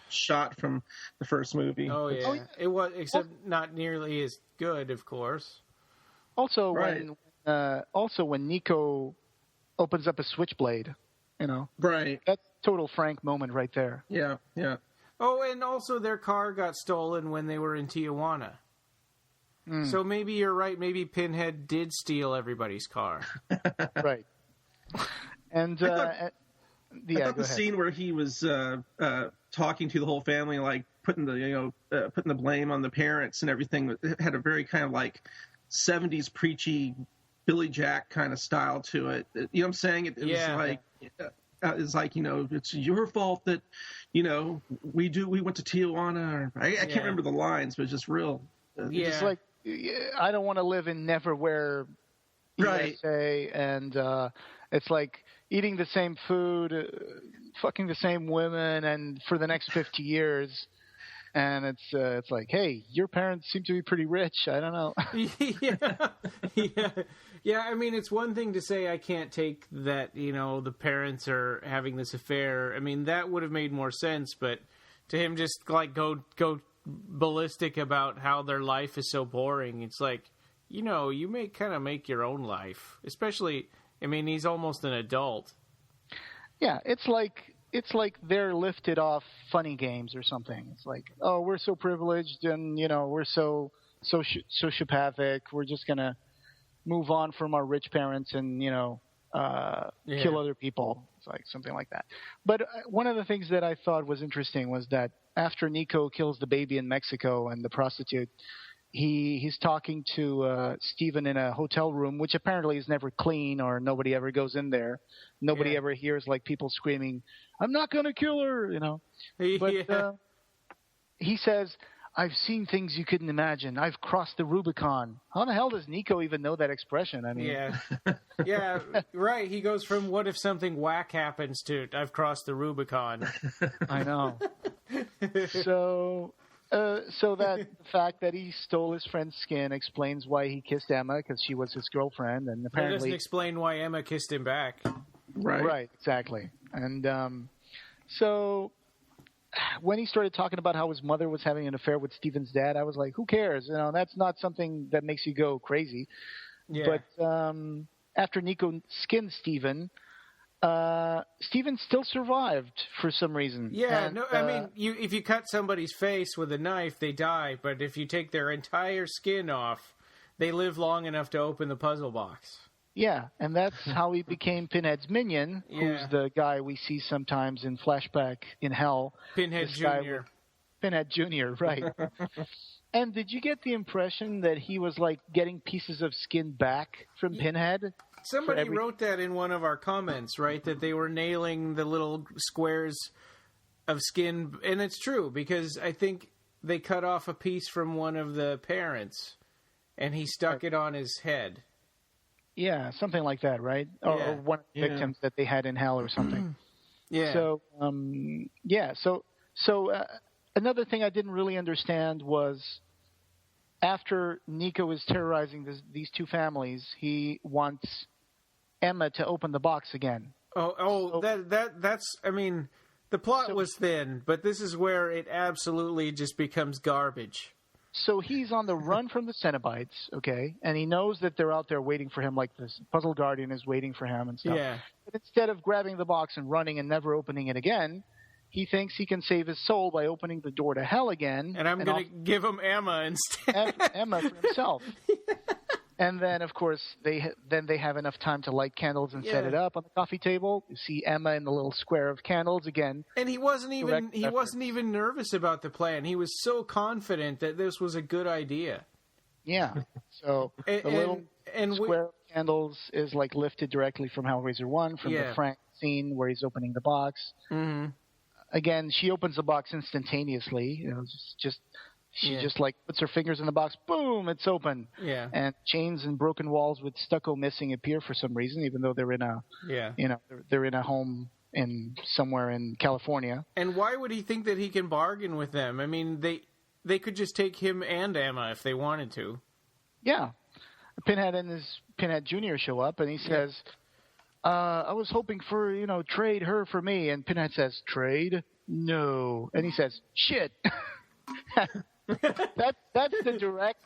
shot from the first movie. Oh yeah. It was, except not nearly as good, of course. Also, when Nico opens up a switchblade, right? That's a total Frank moment right there. Yeah. Oh, and also their car got stolen when they were in Tijuana. So maybe you're right. Maybe Pinhead did steal everybody's car. Right. And I thought the scene where he was talking to the whole family, like putting the blame on the parents and everything, had a very kind of like 70s preachy Billy Jack kind of style to it. You know what I'm saying? It was like it's like, it's your fault that we went to Tijuana. I can't remember the lines, but it's just real. It's like, I don't want to live in Neverwhere, USA, and it's like eating the same food, fucking the same women, and for the next 50 years. And it's like, hey, your parents seem to be pretty rich. I don't know. Yeah. I mean, it's one thing to say I can't take that. The parents are having this affair. I mean, that would have made more sense. But to him, just like go ballistic about how their life is so boring. It's like, you may kind of make your own life. Especially, I mean, he's almost an adult. Yeah, it's like they're lifted off Funny Games or something. It's like, oh, we're so privileged and, we're so sociopathic. We're just going to move on from our rich parents and, kill other people. It's like something like that. But one of the things that I thought was interesting was that after Nico kills the baby in Mexico and the prostitute, he's talking to Steven in a hotel room, which apparently is never clean or nobody ever goes in there. Nobody ever hears like people screaming, "I'm not going to kill her," But he says, "I've seen things you couldn't imagine. I've crossed the Rubicon." How the hell does Nico even know that expression? I mean, yeah, right. He goes from "What if something whack happens" to "I've crossed the Rubicon." I know. So that the fact that he stole his friend's skin explains why he kissed Emma, because she was his girlfriend, and apparently that doesn't explain why Emma kissed him back. Right, exactly. And so when he started talking about how his mother was having an affair with Steven's dad, I was like, who cares? That's not something that makes you go crazy. Yeah. But after Nico skinned Steven, Steven still survived for some reason. Yeah, and, I mean, if you cut somebody's face with a knife, they die. But if you take their entire skin off, they live long enough to open the puzzle box. Yeah, and that's how he became Pinhead's minion, who's the guy we see sometimes in flashback in Hell. Pinhead Jr. Pinhead Jr., right. And did you get the impression that he was like getting pieces of skin back from Pinhead? Somebody wrote that in one of our comments, right? That they were nailing the little squares of skin. And it's true, because I think they cut off a piece from one of the parents, and he stuck it on his head. Yeah, something like that, right? Or one of the victims that they had in Hell or something. Yeah. So, So another thing I didn't really understand was after Nico is terrorizing these two families, he wants Emma to open the box again. That's. I mean, the plot was thin, but this is where it absolutely just becomes garbage. So he's on the run from the Cenobites, okay, and he knows that they're out there waiting for him, like this puzzle guardian is waiting for him and stuff. Yeah. But instead of grabbing the box and running and never opening it again, he thinks he can save his soul by opening the door to hell again. And I'm going to give him Emma instead. Emma for himself. And then, of course, they have enough time to light candles and set it up on the coffee table. You see Emma in the little square of candles again. And he wasn't even nervous about the plan. He was so confident that this was a good idea. Yeah. So the little square of candles is like lifted directly from Hellraiser 1, from the Frank scene where he's opening the box. Mm-hmm. Again, she opens the box instantaneously. You know, she just like puts her fingers in the box, boom, it's open. Yeah. And chains and broken walls with stucco missing appear for some reason, even though they're in a they're in a home somewhere in California. And why would he think that he can bargain with them? I mean, they could just take him and Emma if they wanted to. Yeah. Pinhead Jr. show up and he says, I was hoping for, trade her for me. And Pinhead says, trade? No. And he says, shit. That's the direct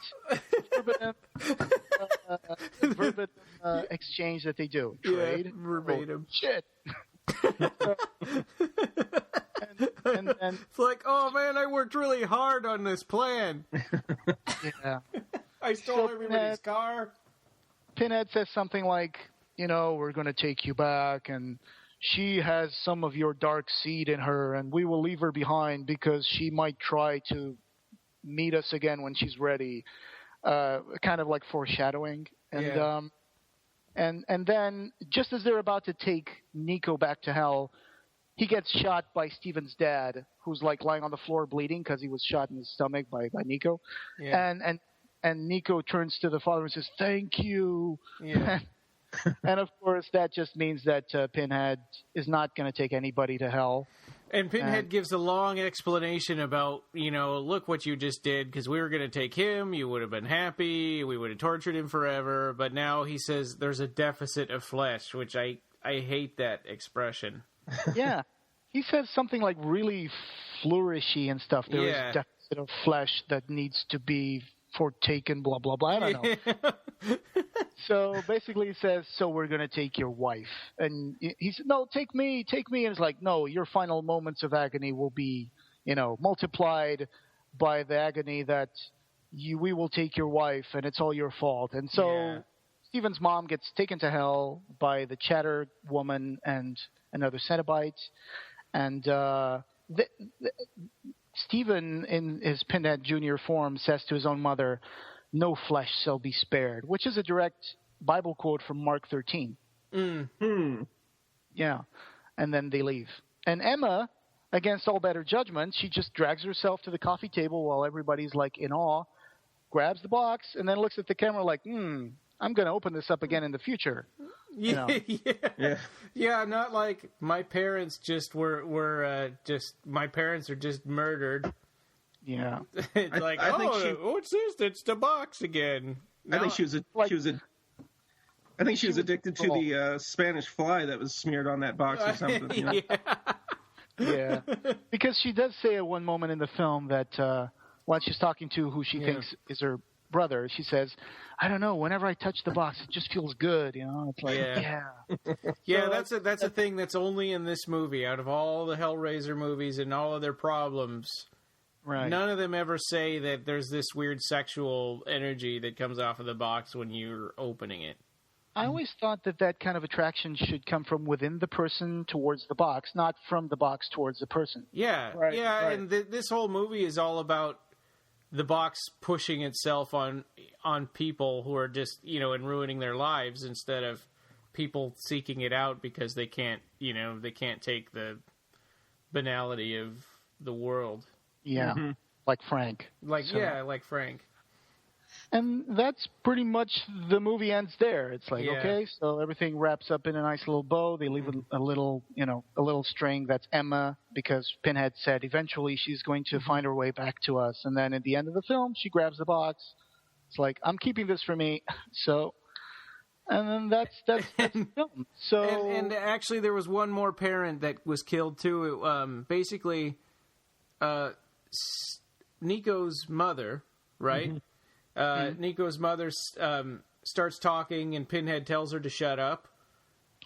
verbatim exchange that they do. Trade? Yeah, verbatim. Oh, shit. and it's like, oh man, I worked really hard on this plan. Yeah. I stole everybody's car. Pinhead says something like, we're going to take you back, and she has some of your dark seed in her, and we will leave her behind because she might try to meet us again when she's ready. Kind of like foreshadowing. And and then, just as they're about to take Nico back to hell, he gets shot by Steven's dad, who's like lying on the floor bleeding because he was shot in his stomach by Nico. Yeah. And Nico turns to the father and says, "Thank you." Yeah. And of course, that just means that Pinhead is not going to take anybody to hell. And Pinhead gives a long explanation about, look what you just did, because we were going to take him, you would have been happy, we would have tortured him forever, but now he says there's a deficit of flesh, which I hate that expression. Yeah. He says something like really flourishy and stuff. There is a deficit of flesh that needs to be fortaken, blah, blah, blah. I don't know. So basically he says, so we're going to take your wife. And he said, no, take me. And it's like, no, your final moments of agony will be, multiplied by the agony that we will take your wife and it's all your fault. And so Steven's mom gets taken to hell by the Chatter woman and another Cenobite. And Steven, in his Pinhead Jr. form, says to his own mother, no flesh shall be spared, which is a direct Bible quote from Mark 13. Mm-hmm. Yeah. And then they leave. And Emma, against all better judgment, she just drags herself to the coffee table while everybody's like in awe, grabs the box, and then looks at the camera like, I'm going to open this up again in the future. Yeah. Not like my parents my parents are just murdered. Yeah. It's like, what's this? It's the box again. I think she was addicted to the Spanish fly that was smeared on that box or something. Yeah. Because she does say at one moment in the film that while she's talking to who she thinks is her brother, she says, I don't know, whenever I touch the box, it just feels good, It's like, So that's a thing that's only in this movie. Out of all the Hellraiser movies and all of their problems, right, none of them ever say that there's this weird sexual energy that comes off of the box when you're opening it. I always thought that kind of attraction should come from within the person towards the box, not from the box towards the person. Yeah, right. And this whole movie is all about the box pushing itself on people who are just, and ruining their lives instead of people seeking it out because they can't take the banality of the world. Yeah, like Frank. Like Frank. And that's pretty much the movie ends there. It's like, okay, so everything wraps up in a nice little bow. They leave a little string. That's Emma, because Pinhead said eventually she's going to find her way back to us. And then at the end of the film, she grabs the box. It's like, I'm keeping this for me. So, and then that's the film. So, and actually, there was one more parent that was killed too. Basically, Nico's mother, right? Mm-hmm. Nico's mother starts talking, and Pinhead tells her to shut up.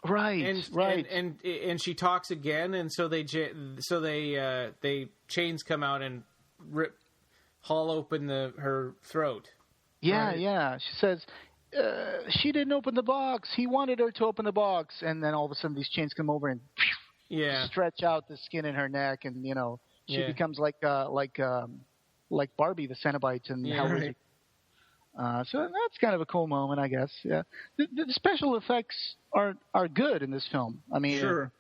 Right, and she talks again, and so they chains come out and haul open her throat. Yeah, right. Yeah. She says, she didn't open the box. He wanted her to open the box, and then all of a sudden these chains come over and stretch out the skin in her neck, and she becomes like Barbie the Cenobite and Hellraiser. So that's kind of a cool moment, I guess. Yeah, the special effects are good in this film. I mean, sure,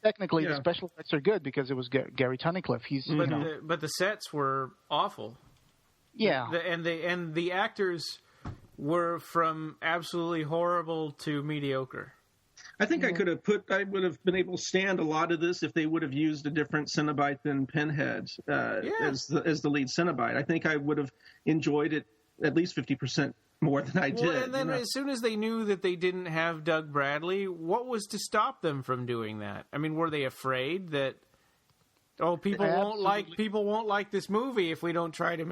technically the special effects are good because it was Gary Tunnicliffe. But the sets were awful. Yeah, and the actors were from absolutely horrible to mediocre. I think I would have been able to stand a lot of this if they would have used a different Cenobite than Pinhead as the lead Cenobite. I think I would have enjoyed it at least 50% more than I did. Well, and then as soon as they knew that they didn't have Doug Bradley, what was to stop them from doing that? I mean, were they afraid that people won't like this movie if we don't try to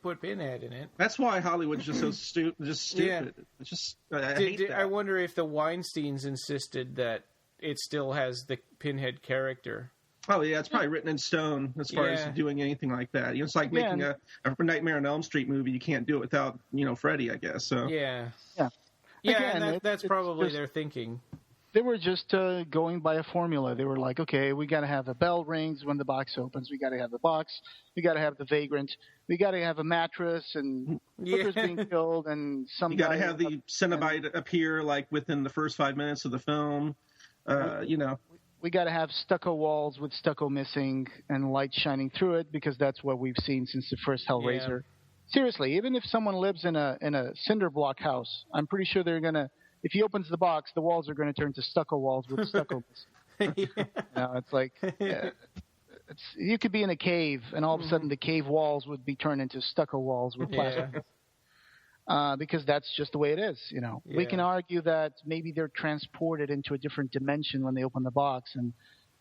put Pinhead in it? That's why Hollywood's just so stupid. Yeah. It's just I hate that. I wonder if the Weinsteins insisted that it still has the Pinhead character. Oh yeah, it's probably written in stone as far as doing anything like that. It's like making a Nightmare on Elm Street movie. You can't do it without Freddy, I guess. So yeah. Again, and that's probably their thinking. They were just going by a formula. They were like, okay, we got to have the bell rings when the box opens. We got to have the box. We got to have the vagrant. We got to have a mattress and hookers being killed and some. You got to have the Cenobite appear like within the first 5 minutes of the film. We got to have stucco walls with stucco missing and light shining through it because that's what we've seen since the first Hellraiser. Yeah. Seriously, even if someone lives in a cinder block house, I'm pretty sure they're gonna. If he opens the box, the walls are going to turn to stucco walls with stucco missing. It's like you could be in a cave, and all of a sudden the cave walls would be turned into stucco walls with plastic. Because that's just the way it is. We can argue that maybe they're transported into a different dimension when they open the box, and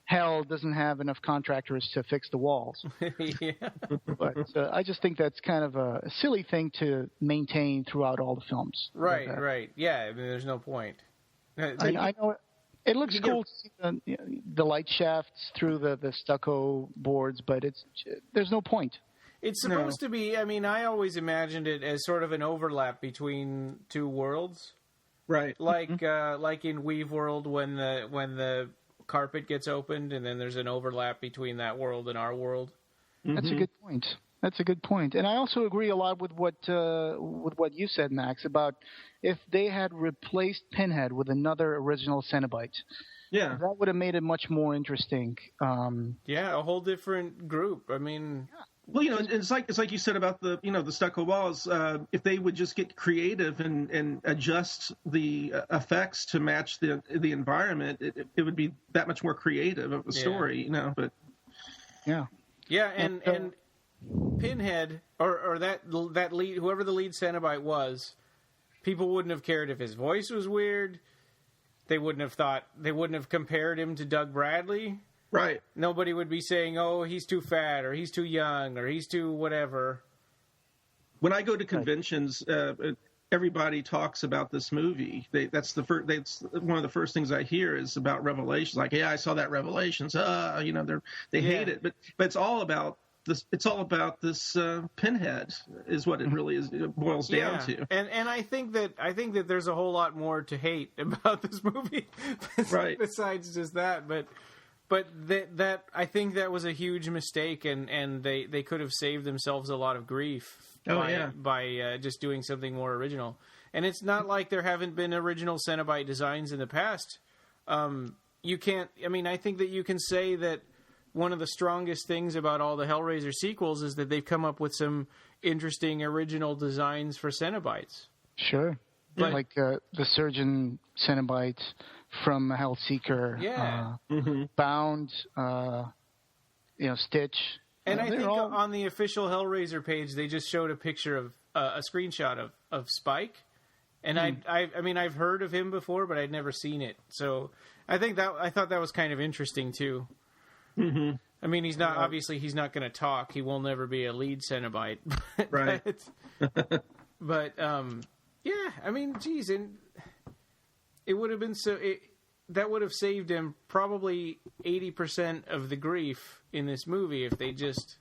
Hell doesn't have enough contractors to fix the walls. But I just think that's kind of a silly thing to maintain throughout all the films. Right. Yeah, I mean, there's no point. I know it looks cool to see the light shafts through the stucco boards, but there's no point. It's supposed to be. I mean, I always imagined it as sort of an overlap between two worlds, right? Like in Weave World when the carpet gets opened, and then there's an overlap between that world and our world. That's a good point. And I also agree a lot with what you said, Max, about if they had replaced Pinhead with another original Cenobite. Yeah, that would have made it much more interesting. A whole different group. I mean. Yeah. Well, it's like you said about the the stucco walls. If they would just get creative and adjust the effects to match the environment, it would be that much more creative of a story. But and Pinhead or that lead, whoever the lead Cenobite was, people wouldn't have cared if his voice was weird. They wouldn't have compared him to Doug Bradley. Right. Nobody would be saying, "Oh, he's too fat," or "He's too young," or "He's too whatever." When I go to conventions, everybody talks about this movie. That's one of the first things I hear is about Revelations. Like, yeah, I saw that Revelations. They hate it, but it's all about this. It's all about this Pinhead, is what it really is. It boils down to. And I think that there's a whole lot more to hate about this movie, right? Besides just that, But that I think that was a huge mistake, and they could have saved themselves a lot of grief by just doing something more original. And it's not like there haven't been original Cenobite designs in the past. You can't. I mean, I think that you can say that one of the strongest things about all the Hellraiser sequels is that they've come up with some interesting original designs for Cenobites. Sure, like the Surgeon Cenobite from Hellseeker, Bound, Stitch. And I think on the official Hellraiser page, they just showed a picture of a screenshot of Spike. And I mean, I've heard of him before, but I'd never seen it. So I thought that was kind of interesting too. Mm-hmm. I mean, he's not going to talk. He will never be a lead Cenobite. Right. But I mean, geez, and it would have been that would have saved him probably 80% of the grief in this movie if they just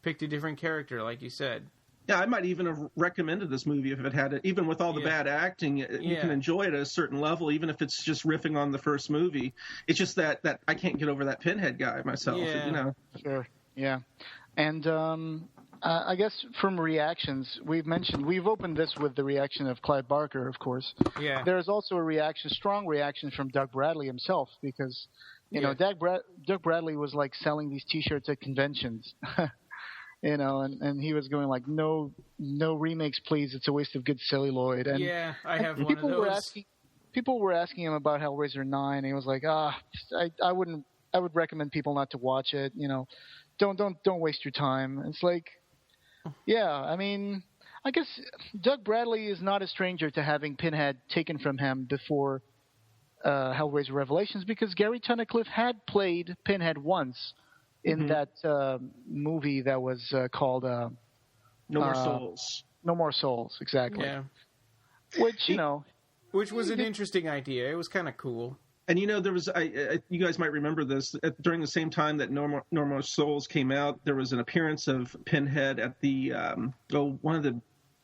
picked a different character, like you said. Yeah, I might even have recommended this movie if it had it. Even with all the bad acting, you can enjoy it at a certain level, even if it's just riffing on the first movie. It's just that I can't get over that Pinhead guy myself. Yeah. You know. Sure. Yeah. And I guess from reactions, we've opened this with the reaction of Clive Barker, of course. Yeah. There's also a strong reaction from Doug Bradley himself, because Doug Bradley was like selling these T-shirts at conventions, and he was going like, no remakes, please. It's a waste of good celluloid. And I have one of those. People were asking him about Hellraiser 9, and he was like, I would recommend people not to watch it. Don't waste your time. It's like, I mean, I guess Doug Bradley is not a stranger to having Pinhead taken from him before Hellraiser Revelations, because Gary Tunnicliffe had played Pinhead once in that movie that was called No More Souls. No More Souls, exactly. Yeah. Which was an interesting idea. It was kind of cool. And there was, you guys might remember this, during the same time that No More Souls came out, there was an appearance of Pinhead at the one of the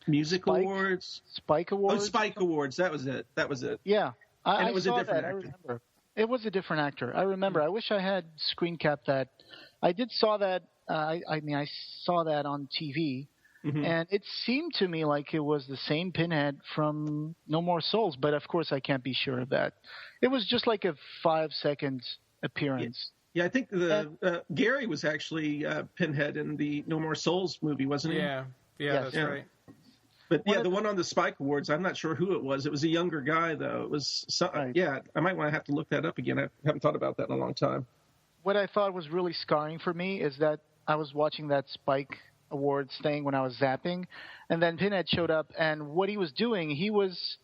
music awards. Spike Awards. Oh, Spike Awards. That was it. Yeah, and it was saw a different that. actor. I remember. It was a different actor. I remember. I wish I had screen capped that. I saw that. I saw that on TV. Mm-hmm. And it seemed to me like it was the same Pinhead from No More Souls, but of course I can't be sure of that. It was just like a 5-second appearance. Yeah, I think Gary was actually Pinhead in the No More Souls movie, wasn't he? Yeah, that's right. But the one on the Spike Awards, I'm not sure who it was. It was a younger guy, though. It was right. I might want to have to look that up again. I haven't thought about that in a long time. What I thought was really scarring for me is that I was watching that Spike Awards thing when I was zapping, and then Pinhead showed up, and what he was doing, he was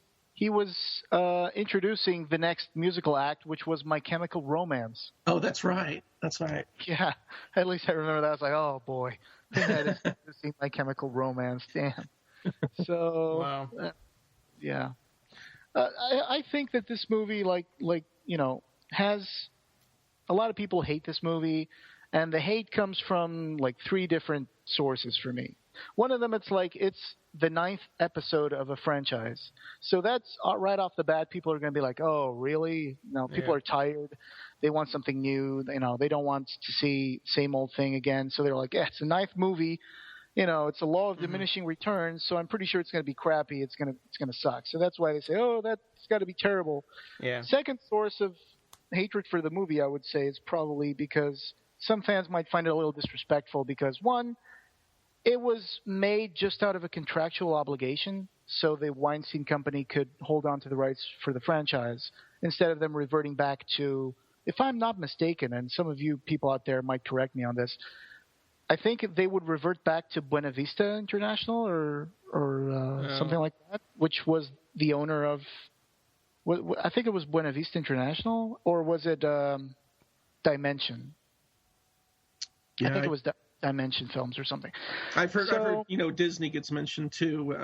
introducing the next musical act, which was My Chemical Romance. Oh, that's right. Yeah, at least I remember that. I was like, oh boy, Pinhead is introducing My Chemical Romance. Damn. So, wow. Yeah, I think that this movie, has a lot of people hate this movie, and the hate comes from like 3 different sources for me. One of them, it's the 9th episode of a franchise. So that's right off the bat, people are going to be like, oh, really? No, people are tired. They want something new. They don't want to see same old thing again. So they're like, yeah, it's the 9th movie. It's a law of diminishing returns. So I'm pretty sure it's going to be crappy. It's going to suck. So that's why they say, oh, that's got to be terrible. Yeah. Second source of hatred for the movie, I would say, is probably because some fans might find it a little disrespectful because, one, it was made just out of a contractual obligation, so the Weinstein Company could hold on to the rights for the franchise instead of them reverting back to, if I'm not mistaken, and some of you people out there might correct me on this, I think they would revert back to Buena Vista International or something like that, which was the owner of, I think it was Buena Vista International, or was it Dimension? Yeah, I think it was Dimension Films or something. I've heard Disney gets mentioned too.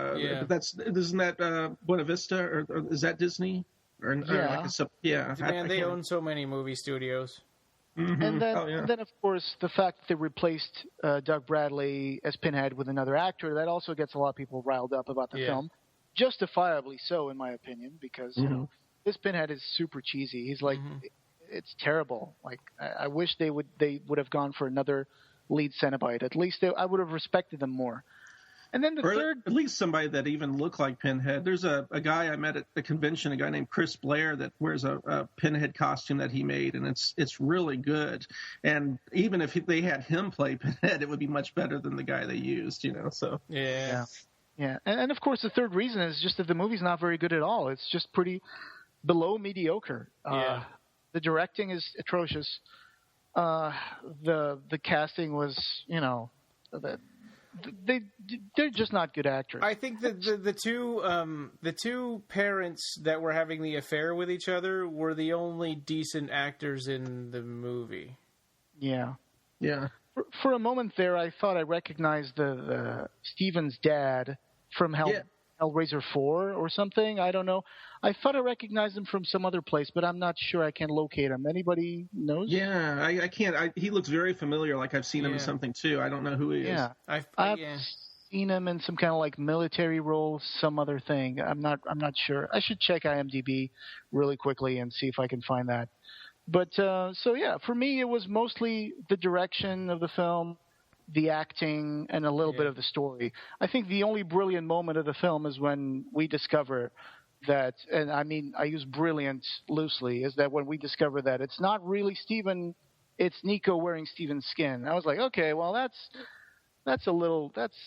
But isn't that Buena Vista or is that Disney? They own so many movie studios. Mm-hmm. And then of course the fact that they replaced Doug Bradley as Pinhead with another actor, that also gets a lot of people riled up about the film, justifiably so in my opinion, because this Pinhead is super cheesy. He's like, it's terrible. Like I wish they would have gone for another lead Cenobite. At least I would have respected them more. And then at least somebody that even looked like Pinhead. There's a guy I met at the convention, a guy named Chris Blair, that wears a Pinhead costume that he made, and it's really good. And even if they had him play Pinhead, it would be much better than the guy they used. So yeah. And of course, the third reason is just that the movie's not very good at all. It's just pretty below mediocre. The directing is atrocious. The casting was, they're just not good actors. I think that the two parents that were having the affair with each other were the only decent actors in the movie. Yeah. Yeah. For a moment there, I thought I recognized the Steven's dad from Hellraiser 4 or something. I don't know. I thought I recognized him from some other place, but I'm not sure I can locate him. Anybody knows? Yeah, I can't. He looks very familiar, like I've seen him in something too. I don't know who he is. Yeah. seen him in some kind of like military role, some other thing. I'm not sure. I should check IMDb really quickly and see if I can find that. But so yeah, for me it was mostly the direction of the film, the acting, and a little bit of the story. I think the only brilliant moment of the film is when we discover that, and I mean I use brilliant loosely, is that when we discover that it's not really Steven, it's Nico wearing Steven's skin. I was like, okay, well that's a little that's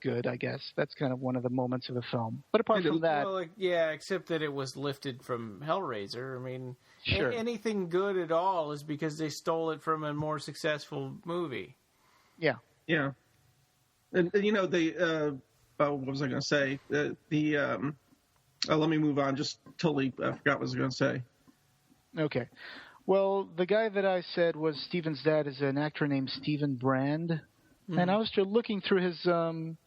good, I guess. That's kind of one of the moments of the film. But apart from that, well, except that it was lifted from Hellraiser. I mean, sure. Anything good at all is because they stole it from a more successful movie. Yeah. Yeah. And you know, what was I going to say? Let me move on. Just totally forgot what I was going to say. Okay. Well, the guy that I said was Steven's dad is an actor named Steven Brand. Mm-hmm. And I was just looking through his IMDb.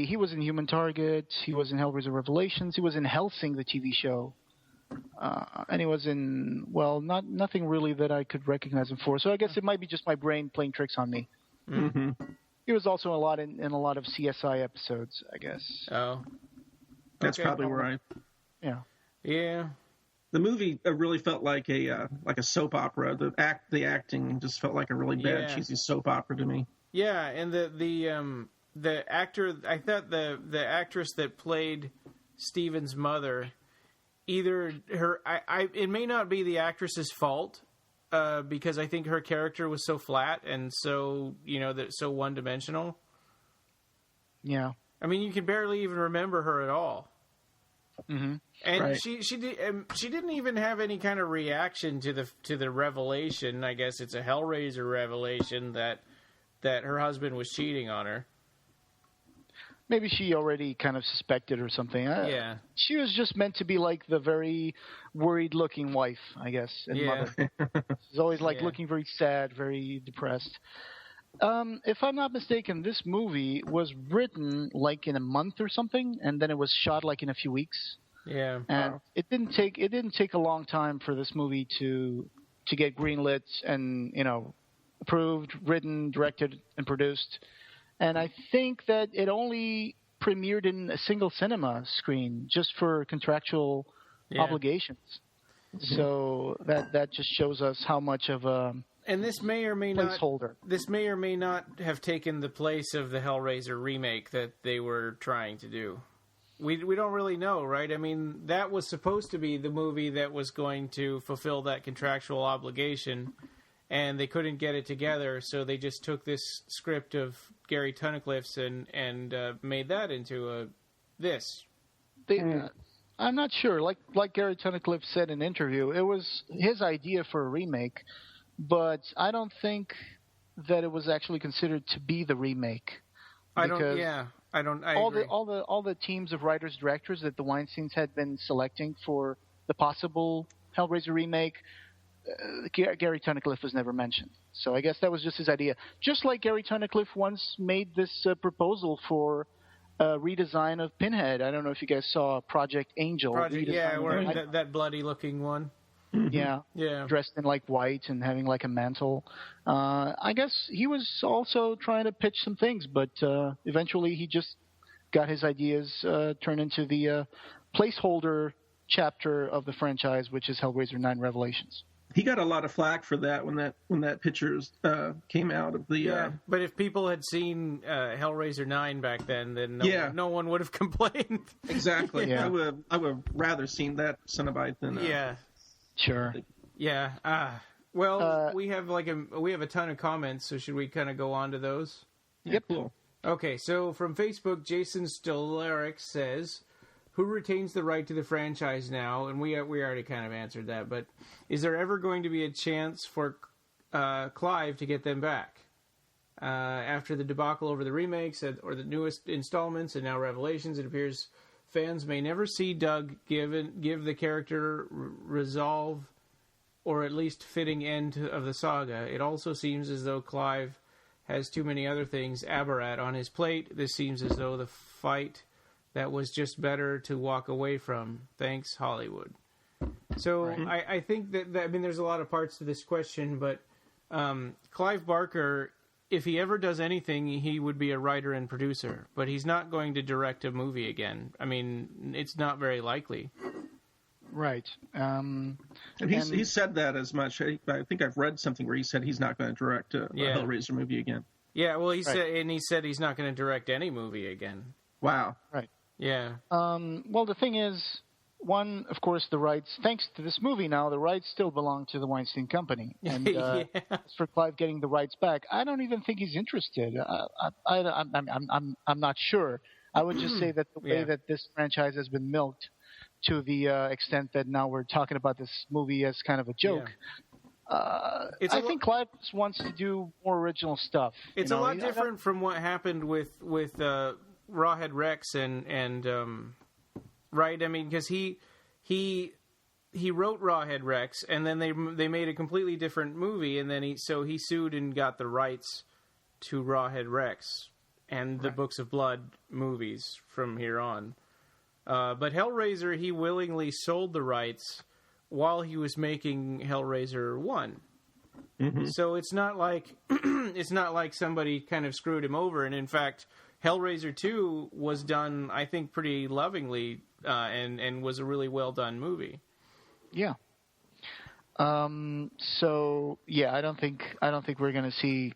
He was in Human Target. He was in Hellraiser Revelations. He was in Hellsing, the TV show. And he was in, well, nothing really that I could recognize him for. So I guess it might be just my brain playing tricks on me. Mm-hmm. He was also in a lot of CSI episodes, I guess. Oh, that's probably right. Yeah. Yeah. The movie really felt like a soap opera. The acting just felt like a really bad, cheesy soap opera to me. Yeah, and the actor, I thought the actress that played Steven's mother, either her, it may not be the actress's fault, because I think her character was so flat and so so one dimensional. Yeah, I mean, you can barely even remember her at all. Mm-hmm. And right. she didn't even have any kind of reaction to the revelation. I guess it's a Hellraiser revelation that her husband was cheating on her. Maybe she already kind of suspected or something. Yeah. She was just meant to be like the very worried-looking wife, I guess, and mother. She's always looking very sad, very depressed. If I'm not mistaken, this movie was written like in a month or something, and then it was shot like in a few weeks. Yeah. And it didn't take a long time for this movie to get greenlit and, approved, written, directed, and produced. And I think that it only premiered in a single cinema screen just for contractual obligations. Mm-hmm. So that just shows us how much of a this may or may placeholder. This may or may not have taken the place of the Hellraiser remake that they were trying to do. We don't really know, right? I mean, that was supposed to be the movie that was going to fulfill that contractual obligation, and they couldn't get it together, so they just took this script of Gary Tunnicliffe's and made that into this. I'm not sure. Like Gary Tunnicliffe said in an interview, it was his idea for a remake, but I don't think that it was actually considered to be the remake. I agree. All the teams of writers, directors that the Weinsteins had been selecting for the possible Hellraiser remake, Gary Tunnicliffe was never mentioned. So I guess that was just his idea. Just like Gary Tunnicliffe once made this proposal for a redesign of Pinhead. I don't know if you guys saw Project Angel. That bloody-looking one. Yeah. Dressed in like white and having like a mantle. I guess he was also trying to pitch some things, but eventually he just got his ideas turned into the placeholder chapter of the franchise, which is Hellraiser 9 Revelations. He got a lot of flack for that when that picture came out of the. But if people had seen Hellraiser 9 back then no one would have complained. Exactly. Yeah. I would rather seen that Cenobite than. Sure. Yeah. We have a ton of comments, so should we kind of go on to those? Yep. Cool. Okay, so from Facebook, Jason Stolaric says, "Who retains the right to the franchise now?" And we already kind of answered that, but is there ever going to be a chance for Clive to get them back? After the debacle over the remakes or the newest installments and now Revelations, it appears fans may never see Doug give the character resolve or at least fitting end of the saga. It also seems as though Clive has too many other things aberrant on his plate. This seems as though the fight that was just better to walk away from. Thanks, Hollywood. So right. I think that there's a lot of parts to this question, but Clive Barker if he ever does anything, he would be a writer and producer, but he's not going to direct a movie again. I mean, it's not very likely. Right. And he said that as much. I think I've read something where he said he's not going to direct a Hellraiser movie again. Yeah, well, he said he's not going to direct any movie again. Wow. Right. Yeah. Well, the thing is, one, of course, the rights, thanks to this movie now, the rights still belong to the Weinstein Company. And as for Clive getting the rights back, I don't even think he's interested. I'm not sure. I would just say that the way that this franchise has been milked, to the extent that now we're talking about this movie as kind of a joke. I think Clive just wants to do more original stuff. It's a lot different from what happened with Rawhead Rex and right. I mean, because he wrote Rawhead Rex, and then they made a completely different movie, and then he sued and got the rights to Rawhead Rex and the Books of Blood movies from here on. But Hellraiser, he willingly sold the rights while he was making Hellraiser 1. Mm-hmm. So it's not like somebody kind of screwed him over. And in fact, Hellraiser 2 was done, I think, pretty lovingly, and was a really well done movie. Yeah. So yeah, I don't think we're going to see,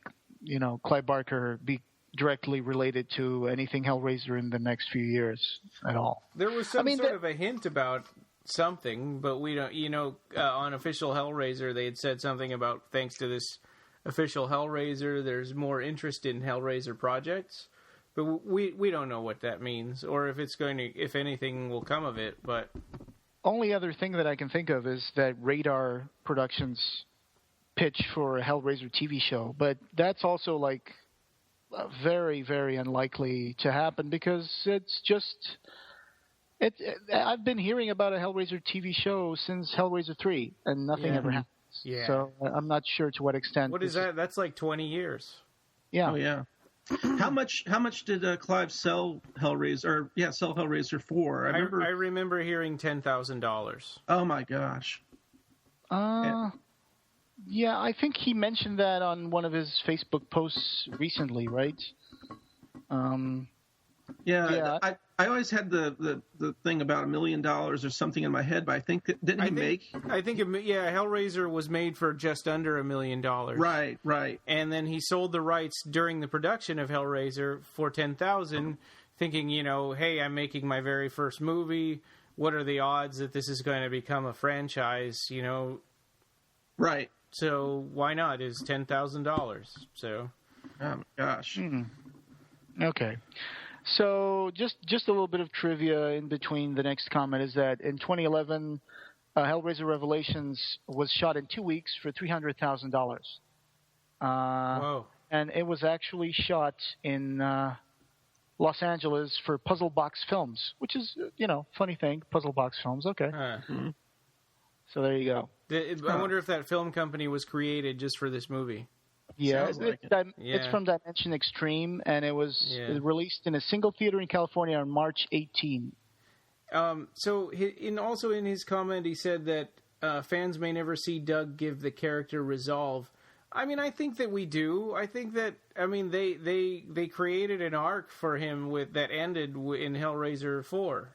Clive Barker be directly related to anything Hellraiser in the next few years at all. There was sort of a hint about something, but we don't, on official Hellraiser, they had said something about, thanks to this official Hellraiser, there's more interest in Hellraiser projects, but we don't know what that means, or if anything will come of it, but... Only other thing that I can think of is that Radar Productions pitch for a Hellraiser TV show, but that's also very, very unlikely to happen because it's just... I've been hearing about a Hellraiser TV show since Hellraiser 3, and nothing ever happens. Yeah. So I'm not sure to what extent. What is that? That's like 20 years. Yeah. Oh, yeah. How much did Clive sell Hellraiser for? I remember hearing $10,000. Oh, my gosh. Yeah, I think he mentioned that on one of his Facebook posts recently, right? Yeah. I always had the thing about $1 million or something in my head, but I think Hellraiser was made for just under $1 million. Right. And then he sold the rights during the production of Hellraiser for $10,000, thinking, hey, I'm making my very first movie. What are the odds that this is going to become a franchise? Right. So why not? It's $10,000. So. Oh my gosh. Okay. So just a little bit of trivia in between the next comment is that in 2011, Hellraiser Revelations was shot in 2 weeks for $300,000. Whoa. And it was actually shot in Los Angeles for Puzzle Box Films, which is, funny thing, Puzzle Box Films. Okay. So there you go. I wonder if that film company was created just for this movie. Yeah, it's from Dimension Extreme, and it was released in a single theater in California on March 18. So in his comment, he said that fans may never see Doug give the character resolve. I mean, I think that we do. I think that they created an arc for him that ended in Hellraiser 4.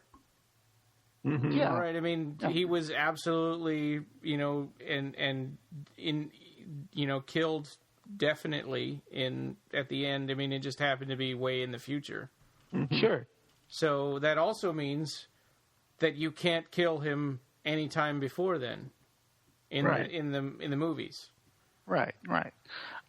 Mm-hmm. Yeah. Right. I mean, he was absolutely, killed definitely at the end. I mean, it just happened to be way in the future. Mm-hmm. Sure. So that also means that you can't kill him any time before then in the movies. Right.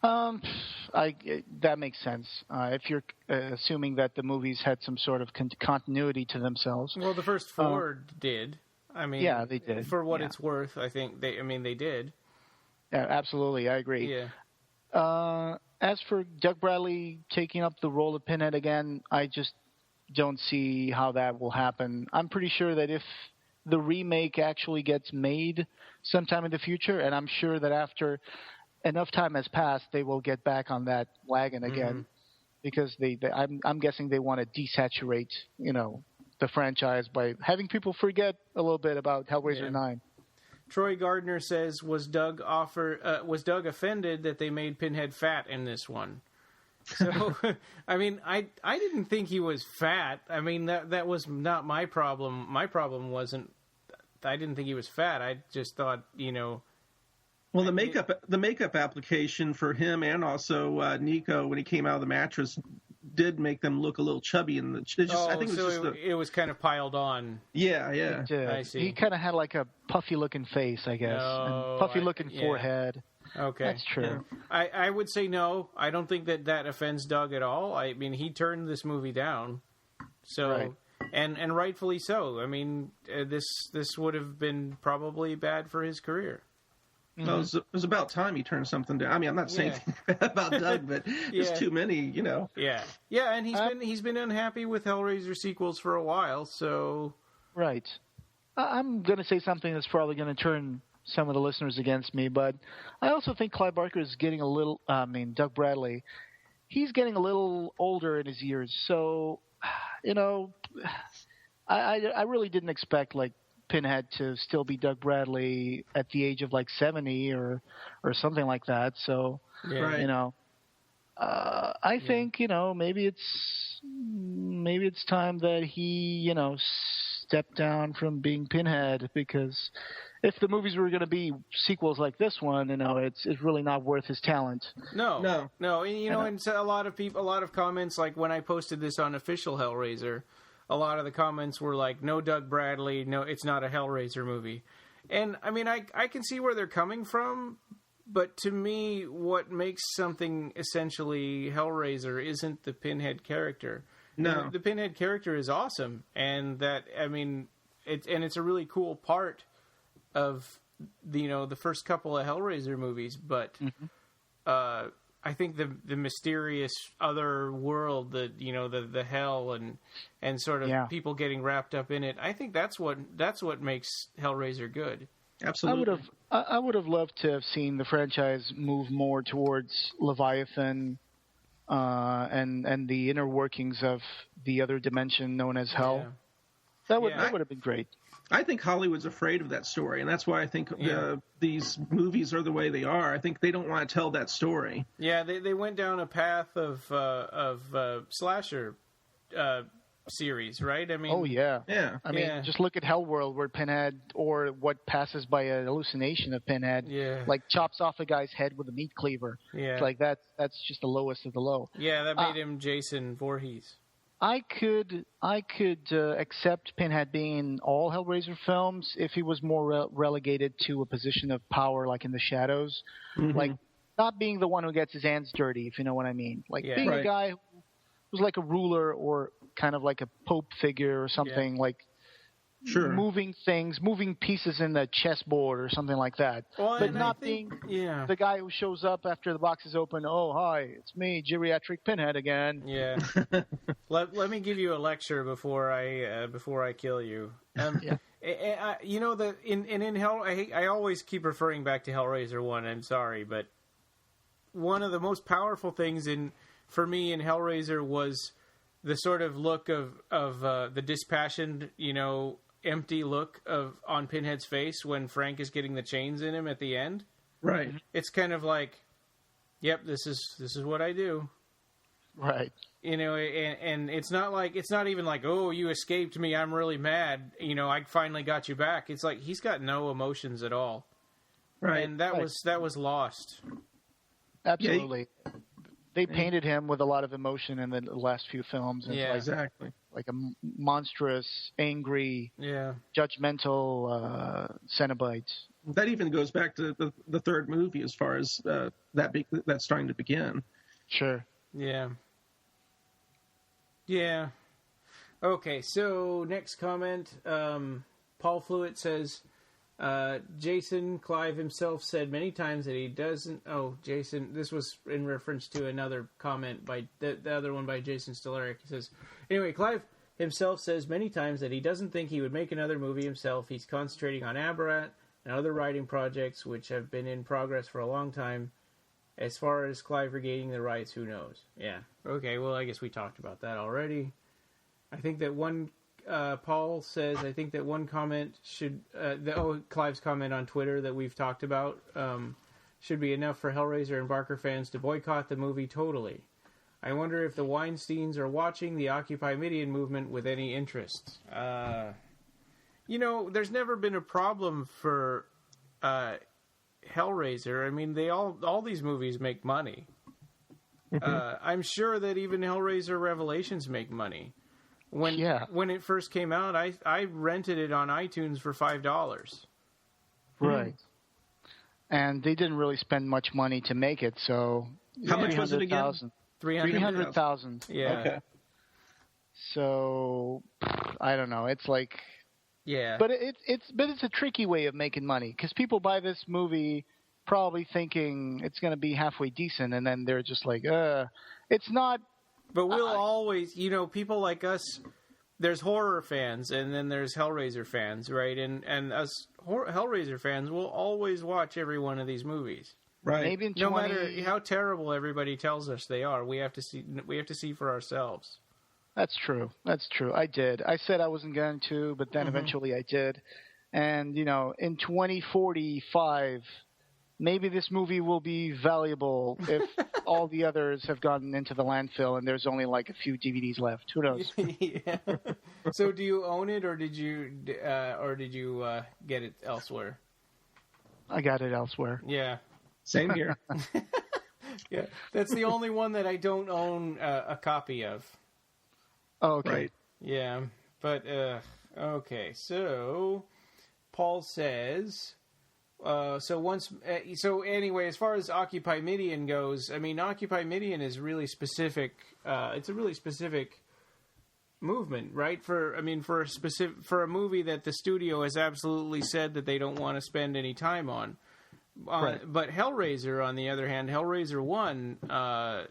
That makes sense. If you're assuming that the movies had some sort of continuity to themselves. Well, the first four did. I mean, yeah, they did. For what it's worth, I think they did. Yeah, absolutely. I agree. Yeah. As for Doug Bradley taking up the role of Pinhead again, I just don't see how that will happen. I'm pretty sure that if the remake actually gets made sometime in the future, and I'm sure that after enough time has passed, they will get back on that wagon again, because I'm guessing they want to desaturate, the franchise by having people forget a little bit about Hellraiser 9. Troy Gardner says, was Doug offended that they made Pinhead fat in this one? So, I mean, I didn't think he was fat. I mean, that was not my problem. My problem wasn't, I didn't think he was fat. I just thought, Well, the makeup application for him and also Nico when he came out of the mattress did make them look a little chubby. I think it was kind of piled on. Yeah. I see. He kind of had like a puffy looking face, I guess, and puffy looking forehead. Okay, that's true. Yeah. I would say no. I don't think that offends Doug at all. I mean, he turned this movie down, so right. and rightfully so. I mean, this would have been probably bad for his career. Mm-hmm. Well, it was about time he turned something down. I mean, I'm not saying anything bad about Doug, but there's too many, Yeah, and he's been unhappy with Hellraiser sequels for a while, so. Right. I'm going to say something that's probably going to turn some of the listeners against me, but I also think Clive Barker is getting a little. Doug Bradley, he's getting a little older in his years, so I really didn't expect like Pinhead to still be Doug Bradley at the age of like 70 or something like that. So, I think, maybe it's time that he, step down from being Pinhead, because if the movies were going to be sequels like this one, it's really not worth his talent. No. And so a lot of comments, like when I posted this on Official Hellraiser, a lot of the comments were like, no Doug Bradley, no, it's not a Hellraiser movie. And, I mean, I can see where they're coming from, but to me, what makes something essentially Hellraiser isn't the Pinhead character. No. The Pinhead character is awesome, and it's a really cool part of, the first couple of Hellraiser movies, but... Mm-hmm. I think the mysterious other world, the hell and sort of people getting wrapped up in it. I think that's what makes Hellraiser good. Absolutely. I would have loved to have seen the franchise move more towards Leviathan, and the inner workings of the other dimension known as hell. Yeah. That would have been great. I think Hollywood's afraid of that story, and that's why I think these movies are the way they are. I think they don't want to tell that story. Yeah, they went down a path of slasher series, right? I mean, oh yeah. I mean, just look at Hellworld, where Pinhead, or what passes by an hallucination of Pinhead, like chops off a guy's head with a meat cleaver. Yeah, it's like that's just the lowest of the low. Yeah, that made him Jason Voorhees. I could accept Pinhead being in all Hellraiser films if he was more relegated to a position of power, like in the shadows, like not being the one who gets his hands dirty, if you know what I mean. Like being a guy who was like a ruler or kind of like a pope figure or something, like moving pieces in the chessboard or something like that. Well, but not being the guy who shows up after the box is open. Oh, hi, it's me, geriatric Pinhead again. Yeah. Let me give you a lecture before I kill you. In Hell, I always keep referring back to Hellraiser 1. I'm sorry, but one of the most powerful things for me in Hellraiser was the sort of look of the dispassioned, empty look on Pinhead's face when Frank is getting the chains in him at the end. Right. It's kind of like, yep, this is what I do. Right. And it's not even like, oh, you escaped me, I'm really mad, I finally got you back. It's like he's got no emotions at all. Right. And that was lost. Absolutely. They painted him with a lot of emotion in the last few films. Exactly. Like a monstrous, angry, judgmental Cenobite. That even goes back to the third movie as far as that's starting to begin. Sure. Yeah. Yeah. Okay, so next comment. Paul Fluitt says, Jason Clive himself said many times that he doesn't... Oh, Jason, this was in reference to another comment by the other one by Jason Stellaric. He says, anyway, Clive himself says many times that he doesn't think he would make another movie himself. He's concentrating on Aberrat and other writing projects which have been in progress for a long time. As far as Clive regaining the rights, who knows? Yeah. Okay, well, I guess we talked about that already. I think that one... Paul says, I think that one comment should... Clive's comment on Twitter that we've talked about should be enough for Hellraiser and Barker fans to boycott the movie totally. I wonder if the Weinsteins are watching the Occupy Midian movement with any interest. There's never been a problem for Hellraiser. I mean, all these movies make money. I'm sure that even Hellraiser Revelations make money. When it first came out, I rented it on iTunes for $5. Right. And they didn't really spend much money to make it, so... How much was it again? 300,000. Yeah. Okay. So, I don't know. It's like... Yeah. But it's a tricky way of making money, because people buy this movie probably thinking it's going to be halfway decent, and then they're just like, it's not... But we'll always, people like us, there's horror fans, and then there's Hellraiser fans, right? And us Hellraiser fans will always watch every one of these movies. Right. Maybe in no matter how terrible everybody tells us they are, we have to see for ourselves. That's true. I did. I said I wasn't going to, but then eventually I did. And, in 2045, maybe this movie will be valuable if all the others have gotten into the landfill and there's only like a few DVDs left. Who knows? Yeah. So do you own it, or did you get it elsewhere? I got it elsewhere. Yeah. Same here. Yeah. That's the only one that I don't own a copy of. Oh, okay. Right. Yeah. But, okay. So, Paul says... So anyway, as far as Occupy Midian goes, I mean, Occupy Midian is really specific. It's a really specific movement, right? For a movie that the studio has absolutely said that they don't want to spend any time on. Right. But Hellraiser, on the other hand, Hellraiser 1,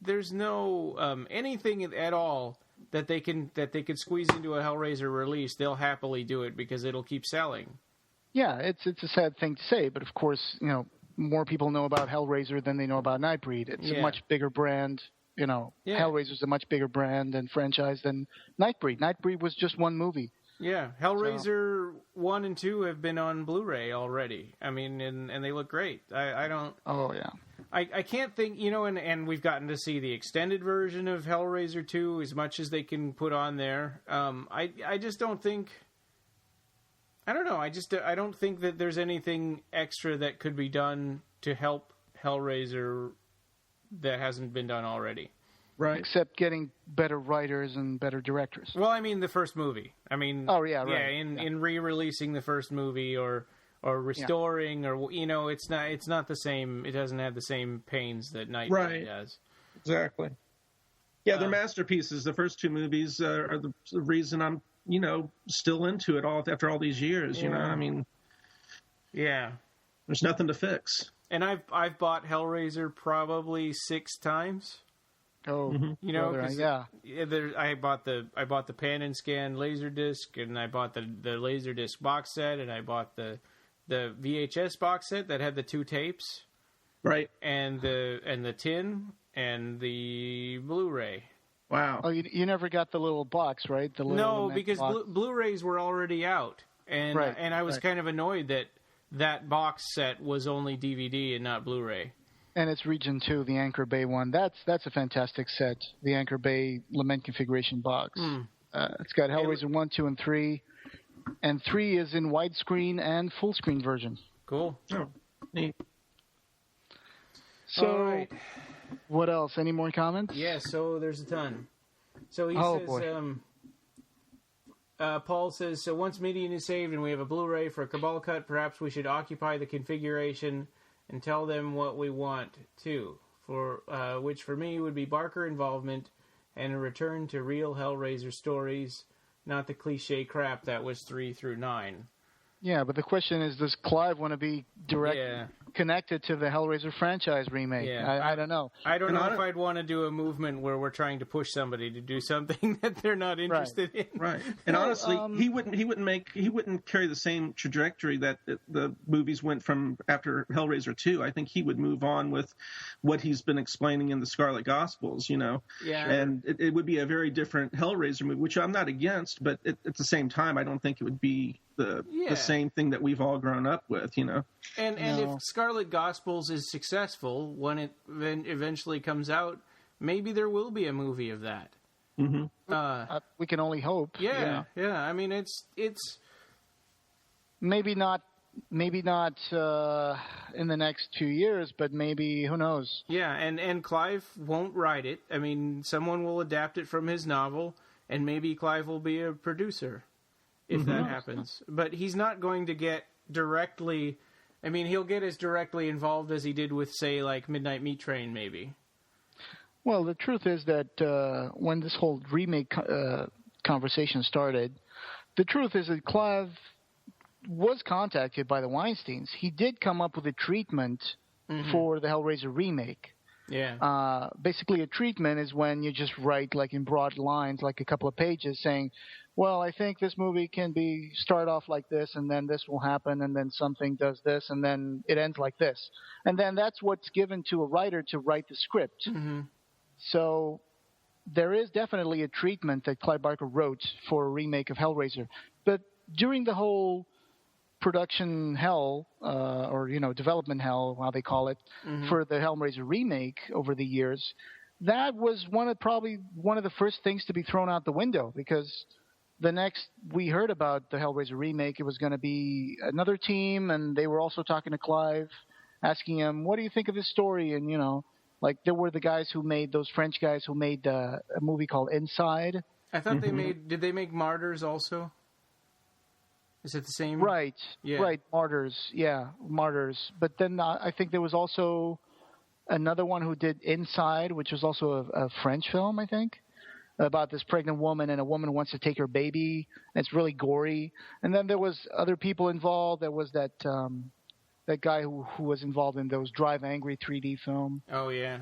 there's no anything at all that they can squeeze into a Hellraiser release. They'll happily do it because it'll keep selling. Yeah, it's a sad thing to say, but of course, more people know about Hellraiser than they know about Nightbreed. It's a much bigger brand. Hellraiser's a much bigger brand and franchise than Nightbreed. Nightbreed was just one movie. Yeah, Hellraiser 1 and 2 have been on Blu-ray already. I mean, and they look great. I don't... Oh, yeah. I can't think, and we've gotten to see the extended version of Hellraiser 2 as much as they can put on there. I just don't think... I don't know. I don't think that there's anything extra that could be done to help Hellraiser that hasn't been done already. Right. Except getting better writers and better directors. Well, I mean the first movie. I mean, oh yeah, right. In re-releasing the first movie or restoring or it's not the same. It doesn't have the same pains that Nightbreed does. Exactly. Yeah, they're masterpieces. The first two movies are the reason I'm still into it all after all these years. I mean, yeah, there's nothing to fix. And I've bought Hellraiser probably 6 times. Oh, yeah. I bought the pan and scan Laserdisc, and I bought the Laserdisc box set, and I bought the VHS box set that had the 2 tapes, right, and the tin and the Blu-ray. Wow. Oh, you never got the little box, right? No, because Blu-rays were already out, and I was kind of annoyed that box set was only DVD and not Blu-ray. And it's Region 2, the Anchor Bay one. That's a fantastic set, the Anchor Bay Lament Configuration box. It's got Hellraiser 1, 2, and 3. And 3 is in widescreen and full screen version. Cool. Oh, neat. So, all right. What else? Any more comments? Yeah, so there's a ton. So he says, boy. Paul says, so once Midian is saved and we have a Blu-ray for a Cabal cut, perhaps we should occupy the configuration and tell them what we want too, which for me would be Barker involvement and a return to real Hellraiser stories, not the cliche crap that was 3 through 9. Yeah, but the question is, does Clive want to be connected to the Hellraiser franchise remake? Yeah. I don't know. I don't know if I'd want to do a movement where we're trying to push somebody to do something that they're not interested in. Right. And honestly, he wouldn't carry the same trajectory that the movies went from after Hellraiser 2. I think he would move on with what he's been explaining in the Scarlet Gospels, Yeah. And it would be a very different Hellraiser movie, which I'm not against, but at the same time, I don't think it would be the same thing that we've all grown up with, And if Scarlet Gospels is successful when it eventually comes out, maybe there will be a movie of that. Mm-hmm. We can only hope. Yeah. I mean, it's maybe not in the next 2 years, but maybe, who knows? Yeah, and Clive won't write it. I mean, someone will adapt it from his novel, and maybe Clive will be a producer if that happens. But he's not going to get directly... I mean, he'll get as directly involved as he did with, say, like Midnight Meat Train, maybe. Well, the truth is that when this whole remake conversation started, the truth is that Clive was contacted by the Weinsteins. He did come up with a treatment for the Hellraiser remake. Yeah. Basically, a treatment is when you just write, like, in broad lines, like a couple of pages, saying, well, I think this movie can start off like this, and then this will happen, and then something does this, and then it ends like this. And then that's what's given to a writer to write the script. Mm-hmm. So there is definitely a treatment that Clive Barker wrote for a remake of Hellraiser. But during the whole production hell, or, development hell, how they call it, for the Hellraiser remake over the years, that was probably one of the first things to be thrown out the window, because the next we heard about the Hellraiser remake, it was going to be another team, and they were also talking to Clive, asking him, what do you think of this story? And, like, there were the guys who made, those French guys who made a movie called Inside. I thought did they make Martyrs also? Is it the same? Right. Yeah. Right. Martyrs. Yeah. Martyrs. But then I think there was also another one who did Inside, which was also a French film, I think, about this pregnant woman, and a woman wants to take her baby. And it's really gory. And then there was other people involved. There was that guy who was involved in those Drive Angry 3D film. Oh yeah.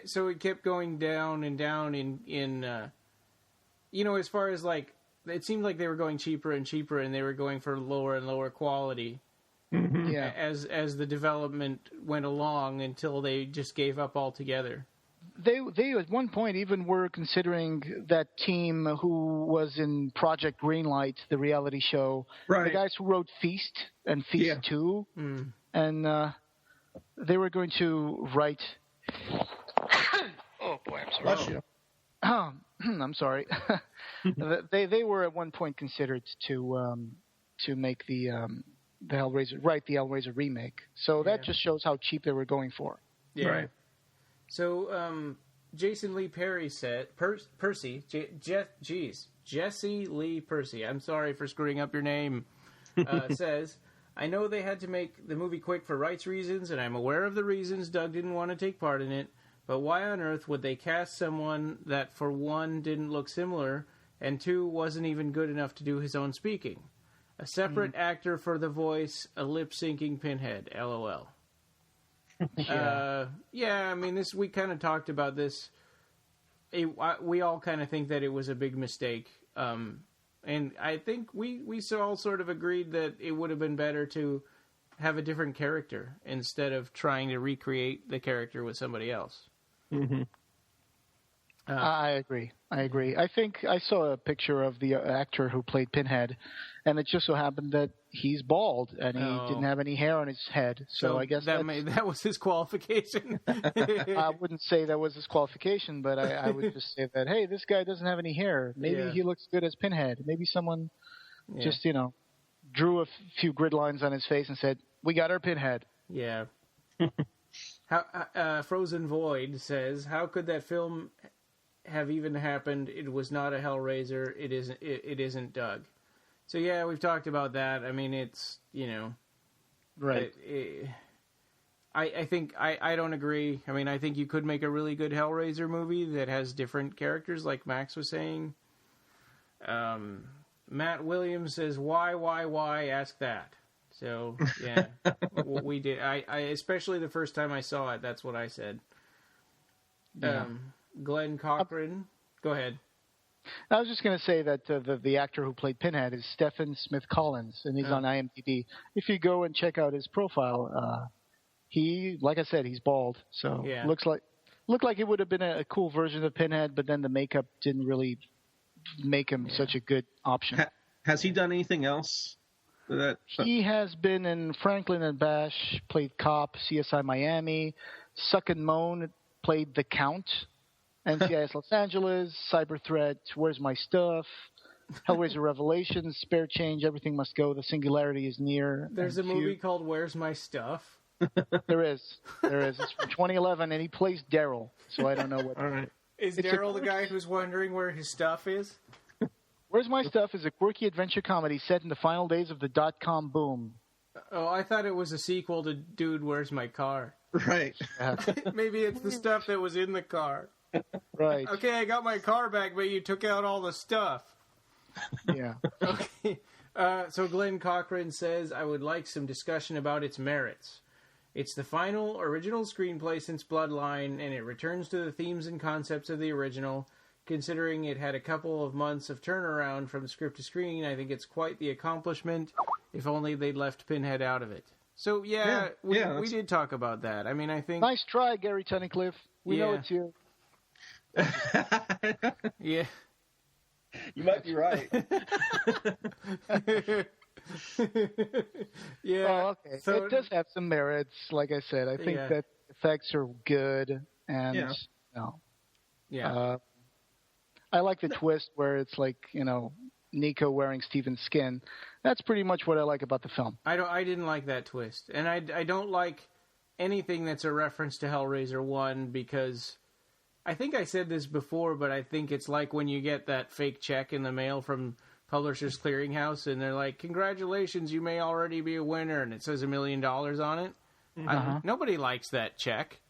So it kept going down and down in as far as, like, it seemed like they were going cheaper and cheaper, and they were going for lower and lower quality as the development went along, until they just gave up altogether. They at one point even were considering that team who was in Project Greenlight, the reality show, right. The guys who wrote Feast and Feast 2, and they were going to write... Oh boy, I'm sorry. Bless you. I'm sorry. They were at one point considered to make the Hellraiser remake. So that just shows how cheap they were going for. Yeah. Right. So Jason Lee Perry said, Jesse Lee Percy. I'm sorry for screwing up your name. Says, I know they had to make the movie quick for rights reasons, and I'm aware of the reasons Doug didn't want to take part in it. But why on earth would they cast someone that, for one, didn't look similar, and two, wasn't even good enough to do his own speaking? A separate actor for the voice, a lip-syncing Pinhead, LOL. I mean, we kind of talked about this. We all kind of think that it was a big mistake. And I think we all sort of agreed that it would have been better to have a different character instead of trying to recreate the character with somebody else. Mm-hmm. I agree. I think I saw a picture of the actor who played Pinhead, and it just so happened that he's bald and he didn't have any hair on his head. So I guess that was his qualification. I wouldn't say that was his qualification, but I would just say that, hey, this guy doesn't have any hair. Maybe he looks good as Pinhead. Maybe someone just drew a few grid lines on his face and said, "We got our Pinhead." Yeah. Frozen Void says, "How could that film have even happened? It was not a Hellraiser. It isn't Doug." So yeah, we've talked about that. I mean, it's right. I think I don't agree. I mean, I think you could make a really good Hellraiser movie that has different characters, like Max was saying. Matt Williams says, "Why? Ask that." So yeah, we did. I especially the first time I saw it, that's what I said. Yeah. Glenn Cochran, go ahead. I was just going to say that the actor who played Pinhead is Stephen Smith Collins, and he's on IMDb. If you go and check out his profile, he, like I said, he's bald, so looked like it would have been a cool version of Pinhead, but then the makeup didn't really make him such a good option. Has he done anything else? He has been in Franklin and Bash, played cop, CSI Miami, Suck and Moan, played The Count, NCIS Los Angeles, Cyber Threat, Where's My Stuff, Hellraiser Revelations, Spare Change, Everything Must Go, The Singularity is Near. There's a movie called Where's My Stuff? There is. It's from 2011, and he plays Daryl, so I don't know what... All right. Is Daryl the guy who's wondering where his stuff is? Where's My Stuff is a quirky adventure comedy set in the final days of the dot-com boom. Oh, I thought it was a sequel to Dude, Where's My Car? Right. Maybe it's the stuff that was in the car. Right. Okay, I got my car back, but you took out all the stuff. Yeah. Okay. So Glenn Cochran says, I would like some discussion about its merits. It's the final original screenplay since Bloodline, and it returns to the themes and concepts of the original. Considering it had a couple of months of turnaround from script to screen, I think it's quite the accomplishment. If only they'd left Pinhead out of it. So, we did talk about that. I mean, I think... Nice try, Gary Tunnicliffe. We know it's you. Yeah. You might be right. Yeah. Oh, okay. So, it does have some merits, like I said. I think that effects are good, and, I like the twist where it's like, Nico wearing Steven's skin. That's pretty much what I like about the film. I didn't like that twist. And I don't like anything that's a reference to Hellraiser 1 because I think I said this before, but I think it's like when you get that fake check in the mail from Publishers Clearinghouse and they're like, congratulations, you may already be a winner, and it says $1 million on it. Nobody likes that check.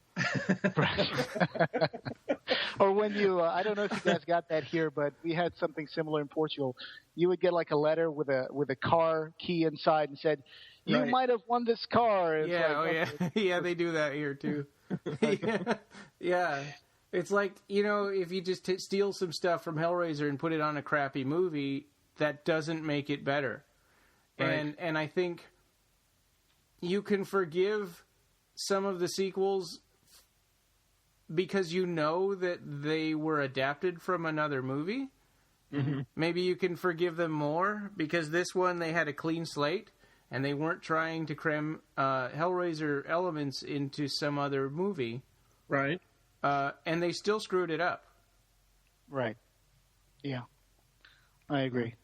Or when you, I don't know if you guys got that here, but we had something similar in Portugal. You would get like a letter with a car key inside and said, you might have won this car. It's yeah, they do that here too. Yeah. It's like, if you just steal some stuff from Hellraiser and put it on a crappy movie, that doesn't make it better. Right. And I think you can forgive some of the sequels because you know that they were adapted from another movie. Mm-hmm. Maybe you can forgive them more because this one they had a clean slate and they weren't trying to cram Hellraiser elements into some other movie. Right. And they still screwed it up. Right. Yeah. I agree.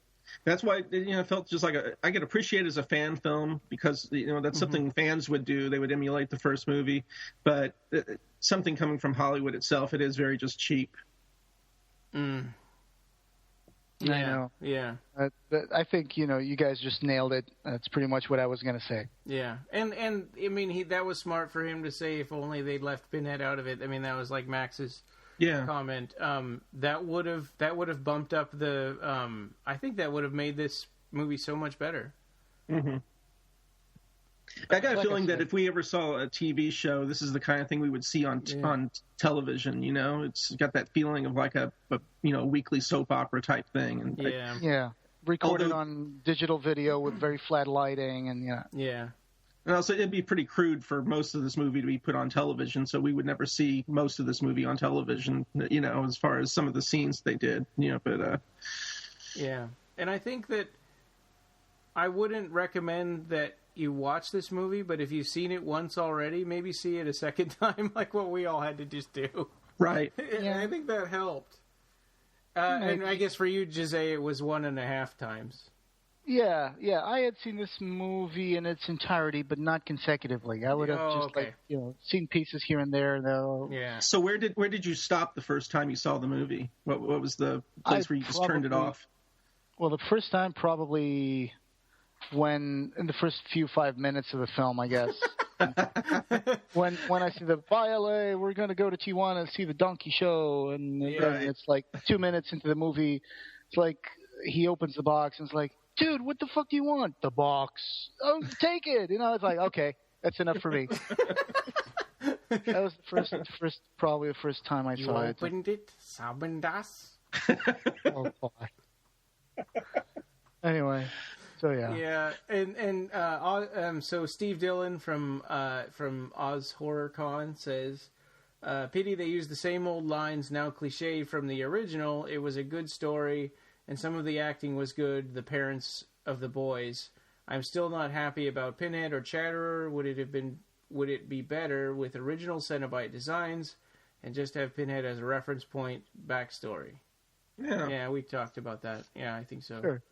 That's why it felt just like I could appreciate it as a fan film because that's something fans would do. They would emulate the first movie, but something coming from Hollywood itself, it is very just cheap. Yeah. I know. Yeah. I think you guys just nailed it. That's pretty much what I was going to say. Yeah, and I mean that was smart for him to say. If only they'd left Pinhead out of it. I mean that was like Max's. Comment. That would have bumped up the. I think that would have made this movie so much better. Mm-hmm. I got a feeling that if we ever saw a TV show, this is the kind of thing we would see on television. It's got that feeling of like a weekly soap opera type thing. And recorded on digital video with very flat lighting and And also, it'd be pretty crude for most of this movie to be put on television, so we would never see most of this movie on television, as far as some of the scenes they did, but... Yeah, and I think that I wouldn't recommend that you watch this movie, but if you've seen it once already, maybe see it a second time, like what we all had to just do. Right. Yeah, I think that helped. And I guess for you, Jose, it was 1.5 times. Yeah, I had seen this movie in its entirety, but not consecutively. I would have seen pieces here and there, though. Yeah. So where did you stop the first time you saw the movie? What was the place where you just turned it off? Well, the first time probably in the first few 5 minutes of the film, I guess. when I see the bye LA, we're going to go to Tijuana and see the donkey show, and it's like 2 minutes into the movie, it's like he opens the box and it's like, dude, what the fuck do you want? The box. Oh, take it. It's like, okay, that's enough for me. That was probably the first time I saw it. You opened it, Saben das. Oh, boy. Anyway, so yeah. Yeah, and so Steve Dillon from Oz Horror Con says, pity they use the same old lines, now cliche, from the original. It was a good story. And some of the acting was good, the parents of the boys. I'm still not happy about Pinhead or Chatterer. Would it be better with original Cenobite designs? and just have Pinhead as a reference point backstory. Yeah, we talked about that. Yeah, I think so. Sure.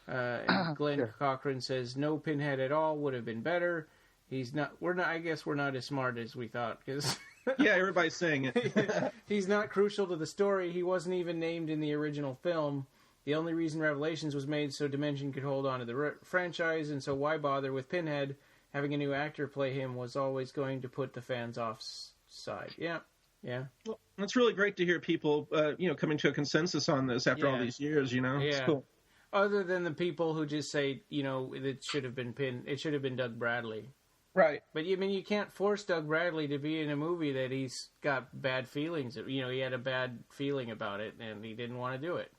And Glenn Cochran says no Pinhead at all would have been better. He's not. I guess we're not as smart as we thought because. Yeah, everybody's saying it. He's not crucial to the story. He wasn't even named in the original film. The only reason Revelations was made so Dimension could hold on to the franchise, and so why bother with Pinhead? Having a new actor play him was always going to put the fans off side. Yeah. Well, it's really great to hear people, coming to a consensus on this after all these years. It's cool. Other than the people who just say, it should have been Doug Bradley. Right. But, you can't force Doug Bradley to be in a movie that he's got bad feelings. He had a bad feeling about it, and he didn't want to do it.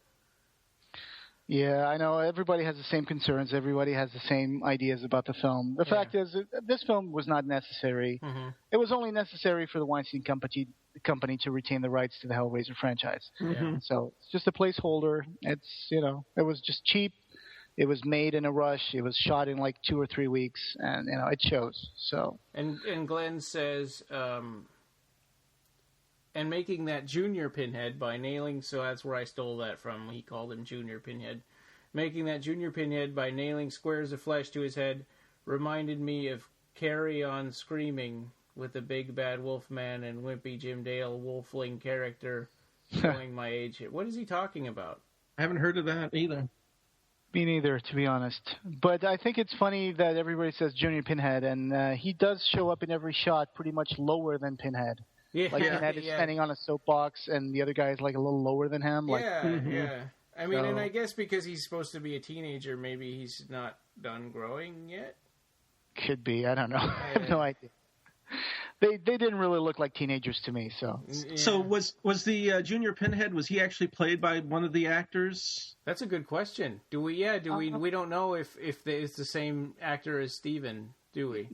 Yeah, I know. Everybody has the same concerns. Everybody has the same ideas about the film. The fact is, this film was not necessary. Mm-hmm. It was only necessary for the Weinstein company to retain the rights to the Hellraiser franchise. Mm-hmm. So it's just a placeholder. It's, it was just cheap. It was made in a rush. It was shot in like 2 or 3 weeks, and it shows. So and Glenn says, and making that Junior Pinhead by nailing. So that's where I stole that from. He called him Junior Pinhead. Making that Junior Pinhead by nailing squares of flesh to his head reminded me of Carry On Screaming with the big bad wolf man and wimpy Jim Dale wolfling character showing my age. What is he talking about? I haven't heard of that either. Me neither, to be honest. But I think it's funny that everybody says Junior Pinhead, and he does show up in every shot pretty much lower than Pinhead. Yeah, Pinhead is standing on a soapbox, and the other guy is like a little lower than him. Yeah. I mean, and I guess because he's supposed to be a teenager, maybe he's not done growing yet? Could be. I don't know. I have no idea. They didn't really look like teenagers to me, so. Yeah. So was the Junior Pinhead, was he actually played by one of the actors? That's a good question. We don't know if it's the same actor as Steven, do we?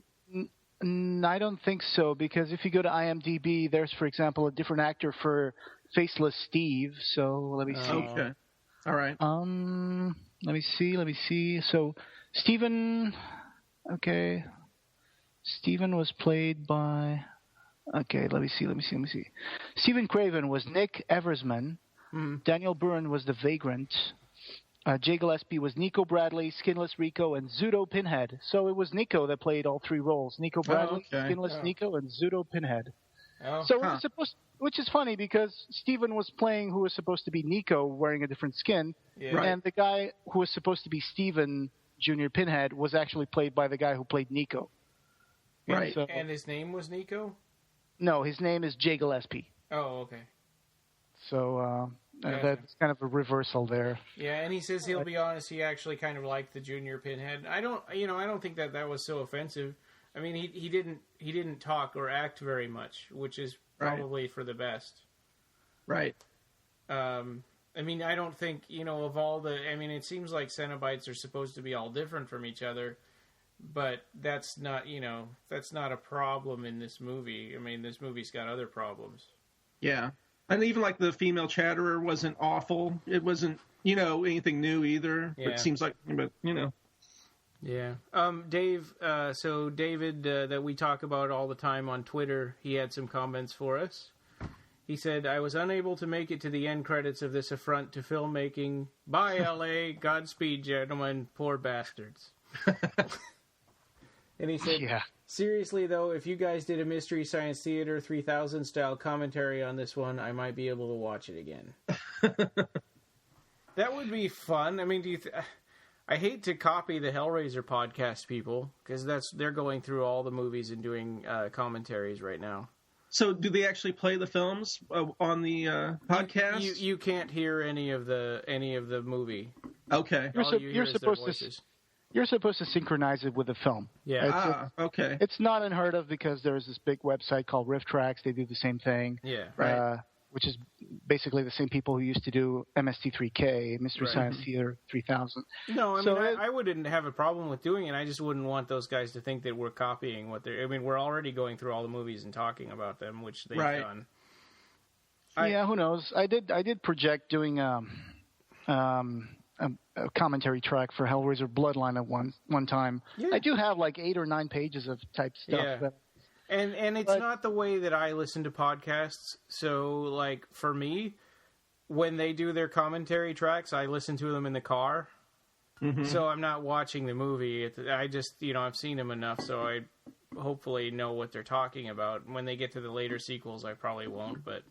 I don't think so, because if you go to IMDb, there's, for example, a different actor for Faceless Steve, so let me see. Okay. All right. Let me see. So, Steven was played by... Okay, let me see. Stephen Craven was Nick Eversman. Mm-hmm. Daniel Byrne was the Vagrant. Jay Gillespie was Nico Bradley, Skinless Rico, and Zudo Pinhead. So it was Nico that played all 3 roles. Nico Bradley, Skinless Nico, and Zudo Pinhead. Oh. So it was which is funny because Steven was playing who was supposed to be Nico wearing a different skin. Yeah. And the guy who was supposed to be Steven Jr. Pinhead was actually played by the guy who played Nico. Right. So, and his name was Nico? No, his name is Jay Gillespie. Oh, okay. So that's kind of a reversal there. Yeah, and he says he'll be honest. He actually kind of liked the Junior Pinhead. I don't think that was so offensive. I mean, he didn't talk or act very much, which is probably for the best. Right. I mean, I don't think of all the. I mean, it seems like Cenobites are supposed to be all different from each other, but that's not a problem in this movie. I mean, this movie's got other problems. Yeah. And even like the female chatterer wasn't awful. It wasn't, anything new either. Yeah. It seems like, Yeah. Dave, so David, that we talk about all the time on Twitter, he had some comments for us. He said, I was unable to make it to the end credits of this affront to filmmaking. Bye, L.A. Godspeed, gentlemen. Poor bastards. And he said, seriously, though, if you guys did a Mystery Science Theater 3000 style commentary on this one, I might be able to watch it again. That would be fun. I mean, I hate to copy the Hellraiser podcast people, because they're going through all the movies and doing commentaries right now. So do they actually play the films on the podcast? You can't hear any of the movie. Okay. You're supposed to synchronize it with the film. Yeah. Okay. It's not unheard of because there's this big website called Riff Tracks. They do the same thing. Yeah. Right. Which is basically the same people who used to do MST3K, Mystery Science Theater 3000. No, I wouldn't have a problem with doing it. I just wouldn't want those guys to think that we're copying what they're... I mean, we're already going through all the movies and talking about them, which they've done. Who knows? I did project doing a commentary track for Hellraiser Bloodline at one time. Yeah. I do have like 8 or 9 pages of type stuff. Yeah. And it's not the way that I listen to podcasts. So, like, for me, when they do their commentary tracks, I listen to them in the car. Mm-hmm. So I'm not watching the movie. I just, I've seen them enough, so I hopefully know what they're talking about. When they get to the later sequels, I probably won't, but...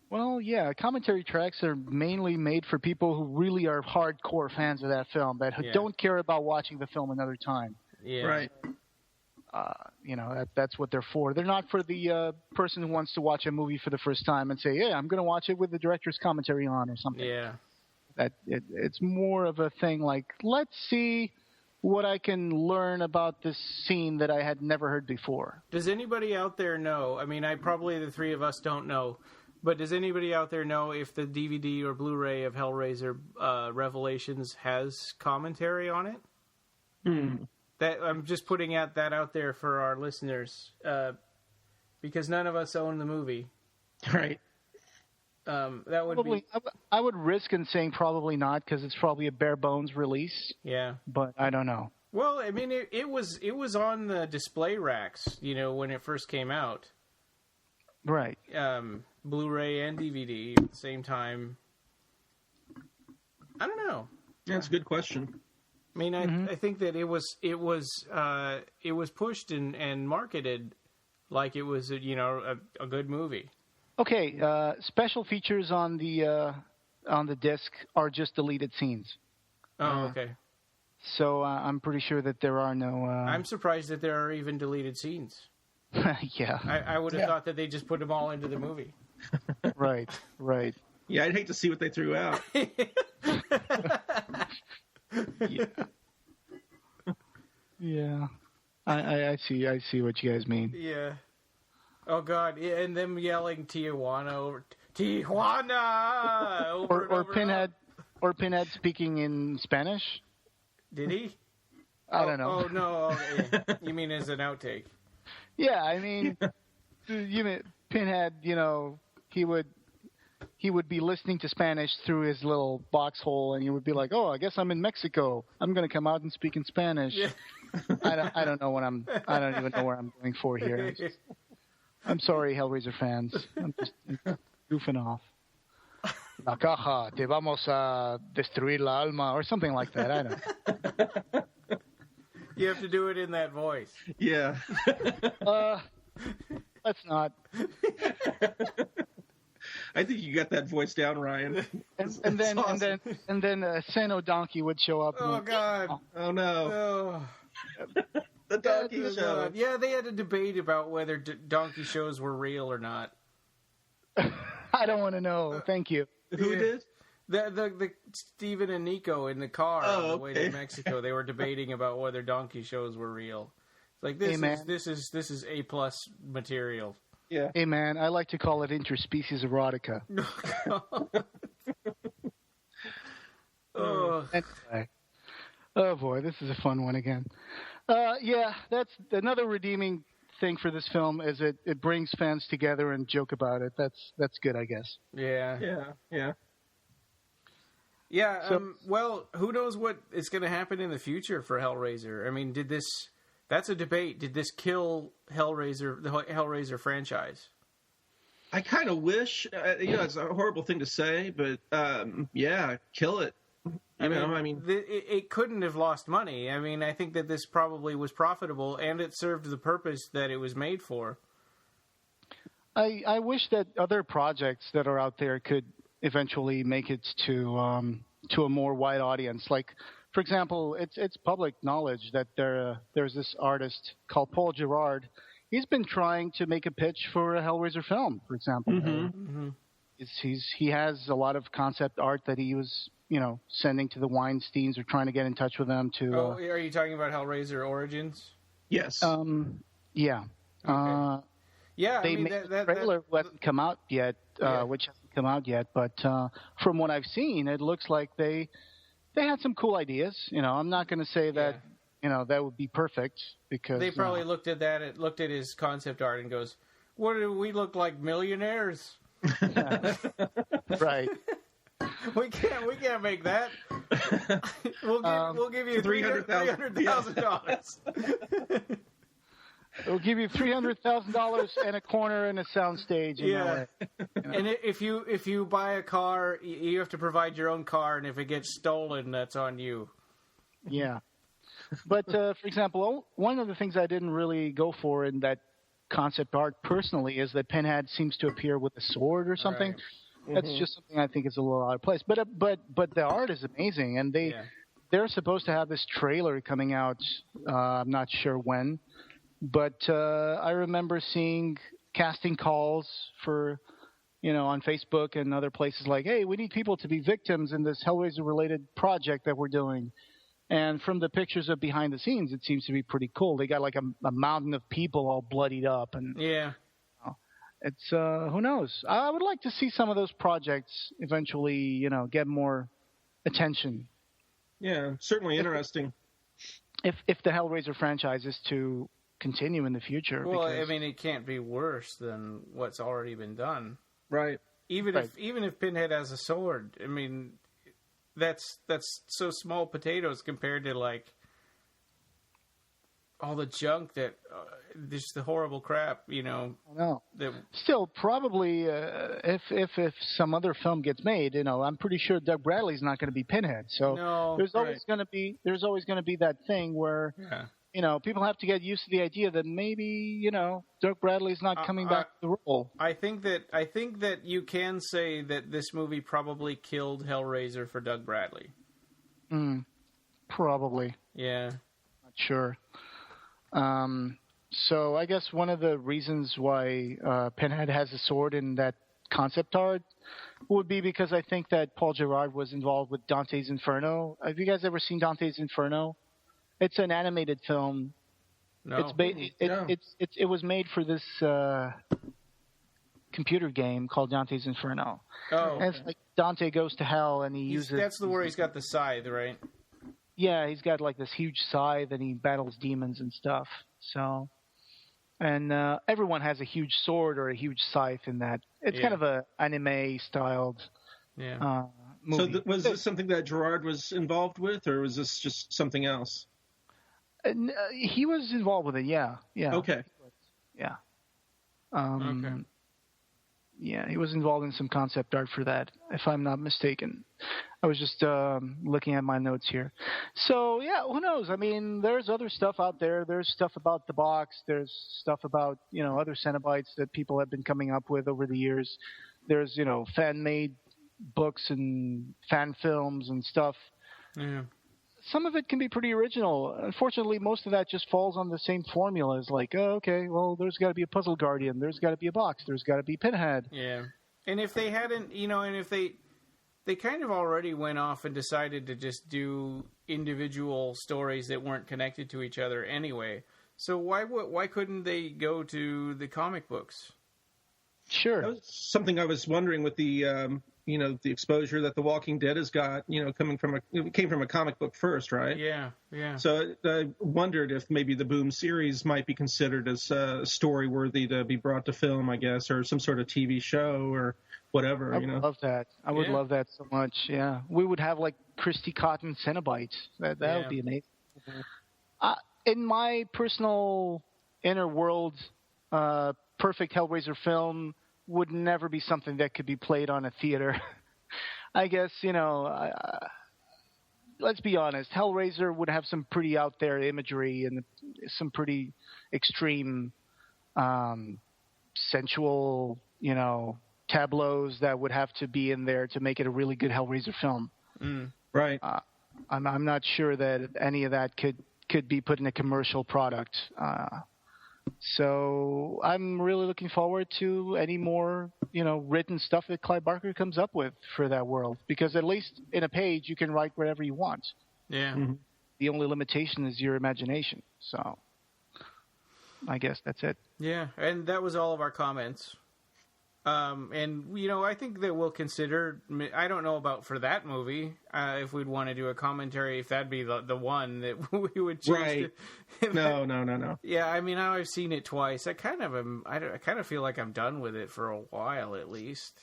Well, yeah, commentary tracks are mainly made for people who really are hardcore fans of that film, that don't care about watching the film another time. Yeah. Right. That's what they're for. They're not for the person who wants to watch a movie for the first time and say, "Yeah, I'm going to watch it with the director's commentary on" or something. Yeah. It's more of a thing like, let's see what I can learn about this scene that I had never heard before. Does anybody out there know? I mean, probably the three of us don't know, but does anybody out there know if the DVD or Blu-ray of Hellraiser Revelations has commentary on it? That I'm just putting that out there for our listeners, because none of us own the movie. Right. That would probably, be. I would risk in saying probably not, because it's probably a bare bones release. Yeah. But I don't know. Well, I mean, it was on the display racks, when it first came out. Right. Blu-ray and DVD at the same time. I don't know. Yeah, that's a good question. I mean, I think that it was pushed and marketed like it was a good movie. Okay, special features on the disc are just deleted scenes. Oh, okay. So I'm pretty sure that there are no. I'm surprised that there are even deleted scenes. Yeah. I would have thought that they just put them all into the movie. Right. Yeah, I'd hate to see what they threw out. Yeah. I see what you guys mean. Yeah. Oh God! Yeah, and them yelling Tijuana over Tijuana over or Pinhead, or Pinhead speaking in Spanish. Did he? I don't know. Oh no! Okay. You mean as an outtake? Yeah, I mean, Pinhead. He would be listening to Spanish through his little box hole, and he would be like, "Oh, I guess I'm in Mexico. I'm going to come out and speak in Spanish." Yeah. I don't know I don't even know where I'm going for here. I'm sorry, Hellraiser fans. I'm just goofing off. La caja, te vamos a destruir la alma, or something like that. I don't know. You have to do it in that voice. Yeah. Let's not. I think you got that voice down, Ryan. And then awesome. and then Sano Donkey would show up. Oh God! Oh no! Oh. The donkey show. God. Yeah, they had a debate about whether donkey shows were real or not. I don't want to know. Thank you. Who did? The Steven and Nico in the car on the way to Mexico. They were debating about whether donkey shows were real. Like this is A+ material. Yeah. Hey man, I like to call it interspecies erotica. Anyway. Oh boy, this is a fun one again. Yeah, that's another redeeming thing for this film, is it brings fans together and joke about it. That's good, I guess. Yeah. So, well, who knows what is going to happen in the future for Hellraiser? I mean, that's a debate. Did this kill the Hellraiser franchise? I kind of wish, it's a horrible thing to say, but kill it. It couldn't have lost money. I mean, I think that this probably was profitable, and it served the purpose that it was made for. I wish that other projects that are out there could eventually make it to a more wide audience. Like, for example, it's public knowledge that there's this artist called Paul Gerard. He's been trying to make a pitch for a Hellraiser film, for example. Mm-hmm. He has a lot of concept art that he was, sending to the Weinsteins, or trying to get in touch with them to. Are you talking about Hellraiser Origins? Yes. Yeah. Okay. Yeah. They made the trailer hasn't come out yet, which hasn't come out yet. But from what I've seen, it looks like they had some cool ideas. I'm not going to say that that would be perfect, because they probably looked at his concept art and goes, "What do we look like, millionaires?" Right. We can't make that. We'll give you $300,000. We'll give you $300,000 and a corner and a sound stage. Yeah. And if you buy a car, you have to provide your own car, and if it gets stolen, that's on you. Yeah. But, for example, one of the things I didn't really go for in that concept art personally is that Pinhead seems to appear with a sword or something. Right. That's just something I think is a little out of place. But the art is amazing, and they're supposed to have this trailer coming out. I'm not sure when, but I remember seeing casting calls for, on Facebook and other places like, hey, we need people to be victims in this Hellraiser-related project that we're doing. And from the pictures of behind the scenes, it seems to be pretty cool. They got like a mountain of people all bloodied up, and it's who knows. I would like to see some of those projects eventually, get more attention. Yeah, certainly interesting. If the Hellraiser franchise is to continue in the future. Well, I mean, it can't be worse than what's already been done. Right. Even if Pinhead has a sword, I mean, that's so small potatoes compared to like all the junk that just the horrible crap, I know. Still, probably if some other film gets made, I'm pretty sure Doug Bradley's not going to be Pinhead. So there's always going to be that thing where people have to get used to the idea that maybe Doug Bradley's not coming back to the role. I think that you can say that this movie probably killed Hellraiser for Doug Bradley. Probably. Yeah. Not sure. So I guess one of the reasons why Pinhead has a sword in that concept art would be because I think that Paul Gerard was involved with Dante's Inferno. Have you guys ever seen Dante's Inferno? It's an animated film. No. It was made for this computer game called Dante's Inferno. Oh. And it's like Dante goes to hell and he uses... That's where he's got the scythe, right? Yeah, he's got like this huge scythe and he battles demons and stuff. So, and everyone has a huge sword or a huge scythe in that. It's kind of a anime-styled movie. So was this something that Gerard was involved with, or was this just something else? He was involved with it, yeah. Okay. Yeah. Okay. Yeah, he was involved in some concept art for that, if I'm not mistaken. I was just looking at my notes here. So, yeah, who knows? I mean, there's other stuff out there. There's stuff about the box. There's stuff about, other Cenobites that people have been coming up with over the years. There's, fan-made books and fan films and stuff. Yeah. Some of it can be pretty original. Unfortunately, most of that just falls on the same formula as like, oh, okay, well, there's got to be a puzzle guardian. There's got to be a box. There's got to be Pinhead. Yeah. And if they hadn't, and if they kind of already went off and decided to just do individual stories that weren't connected to each other anyway. So why couldn't they go to the comic books? Sure. That was something I was wondering with the the exposure that The Walking Dead has got, it came from a comic book first, right? Yeah. So I wondered if maybe the Boom series might be considered as story worthy to be brought to film, I guess, or some sort of TV show or whatever. I would love that. I would love that so much. Yeah, we would have like Christy Cotton Cenobites. That would be amazing. Mm-hmm. In my personal inner world, perfect Hellraiser film would never be something that could be played on a theater. I guess, let's be honest, Hellraiser would have some pretty out there imagery and some pretty extreme sensual, tableaus that would have to be in there to make it a really good Hellraiser film. Right. I'm not sure that any of that could be put in a commercial product. So I'm really looking forward to any more, written stuff that Clive Barker comes up with for that world. Because at least in a page, you can write whatever you want. Yeah. Mm-hmm. The only limitation is your imagination. So I guess that's it. Yeah, and that was all of our comments. And, I think that we'll consider, I don't know about for that movie, if we'd want to do a commentary, if that'd be the one that we would choose. Right. No. Yeah, I mean, I've seen it twice. I kind of feel like I'm done with it for a while, at least.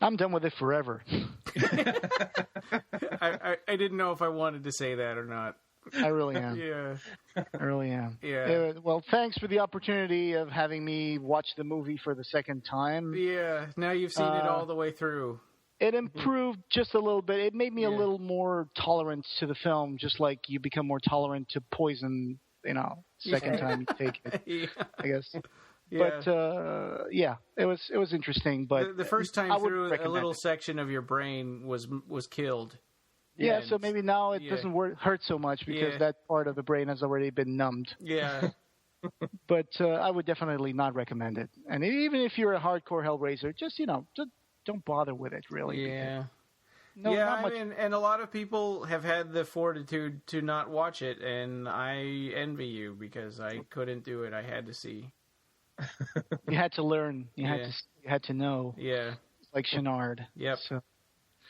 I'm done with it forever. I didn't know if I wanted to say that or not. I really am. Yeah. I really am. Yeah. Well, thanks for the opportunity of having me watch the movie for the second time. Yeah. Now you've seen it all the way through. It improved just a little bit. It made me a little more tolerant to the film, just like you become more tolerant to poison, second time you take it, I guess. Yeah. But it was interesting. But the first time through, a little section of your brain was killed. Yeah, so maybe now it doesn't hurt so much because that part of the brain has already been numbed. Yeah. But I would definitely not recommend it. And even if you're a hardcore Hellraiser, just don't bother with it, really. Yeah. Not much. And a lot of people have had the fortitude to not watch it, and I envy you because I couldn't do it. I had to see. You had to learn. You had to know. Yeah. Like Chenard. Yep. So.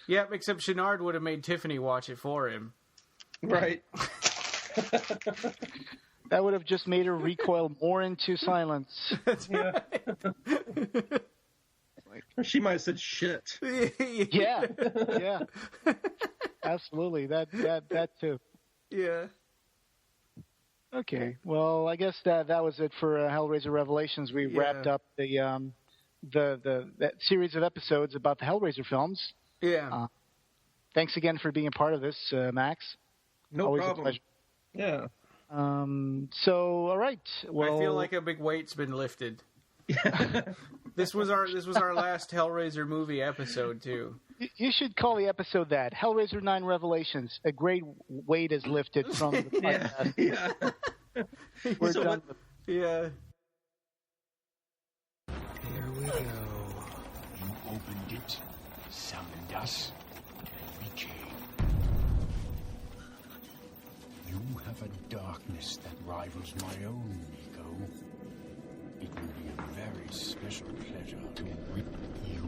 Yep, except Chenard would have made Tiffany watch it for him. Right. That would have just made her recoil more into silence. Yeah. She might have said shit. Yeah. Absolutely. That too. Yeah. Okay. Well, I guess that was it for Hellraiser Revelations. We wrapped up that series of episodes about the Hellraiser films. Yeah. Thanks again for being a part of this, Max. No Always problem. A pleasure. Yeah. So, all right. Well, I feel like a big weight's been lifted. This was our last Hellraiser movie episode too. You should call the episode that Hellraiser 9 Revelations. A great weight is lifted from the podcast. Yeah. We're done. Yeah. Here we go. You opened it, summoned us, and we came. You have a darkness that rivals my own, Nico. It will be a very special pleasure to rip you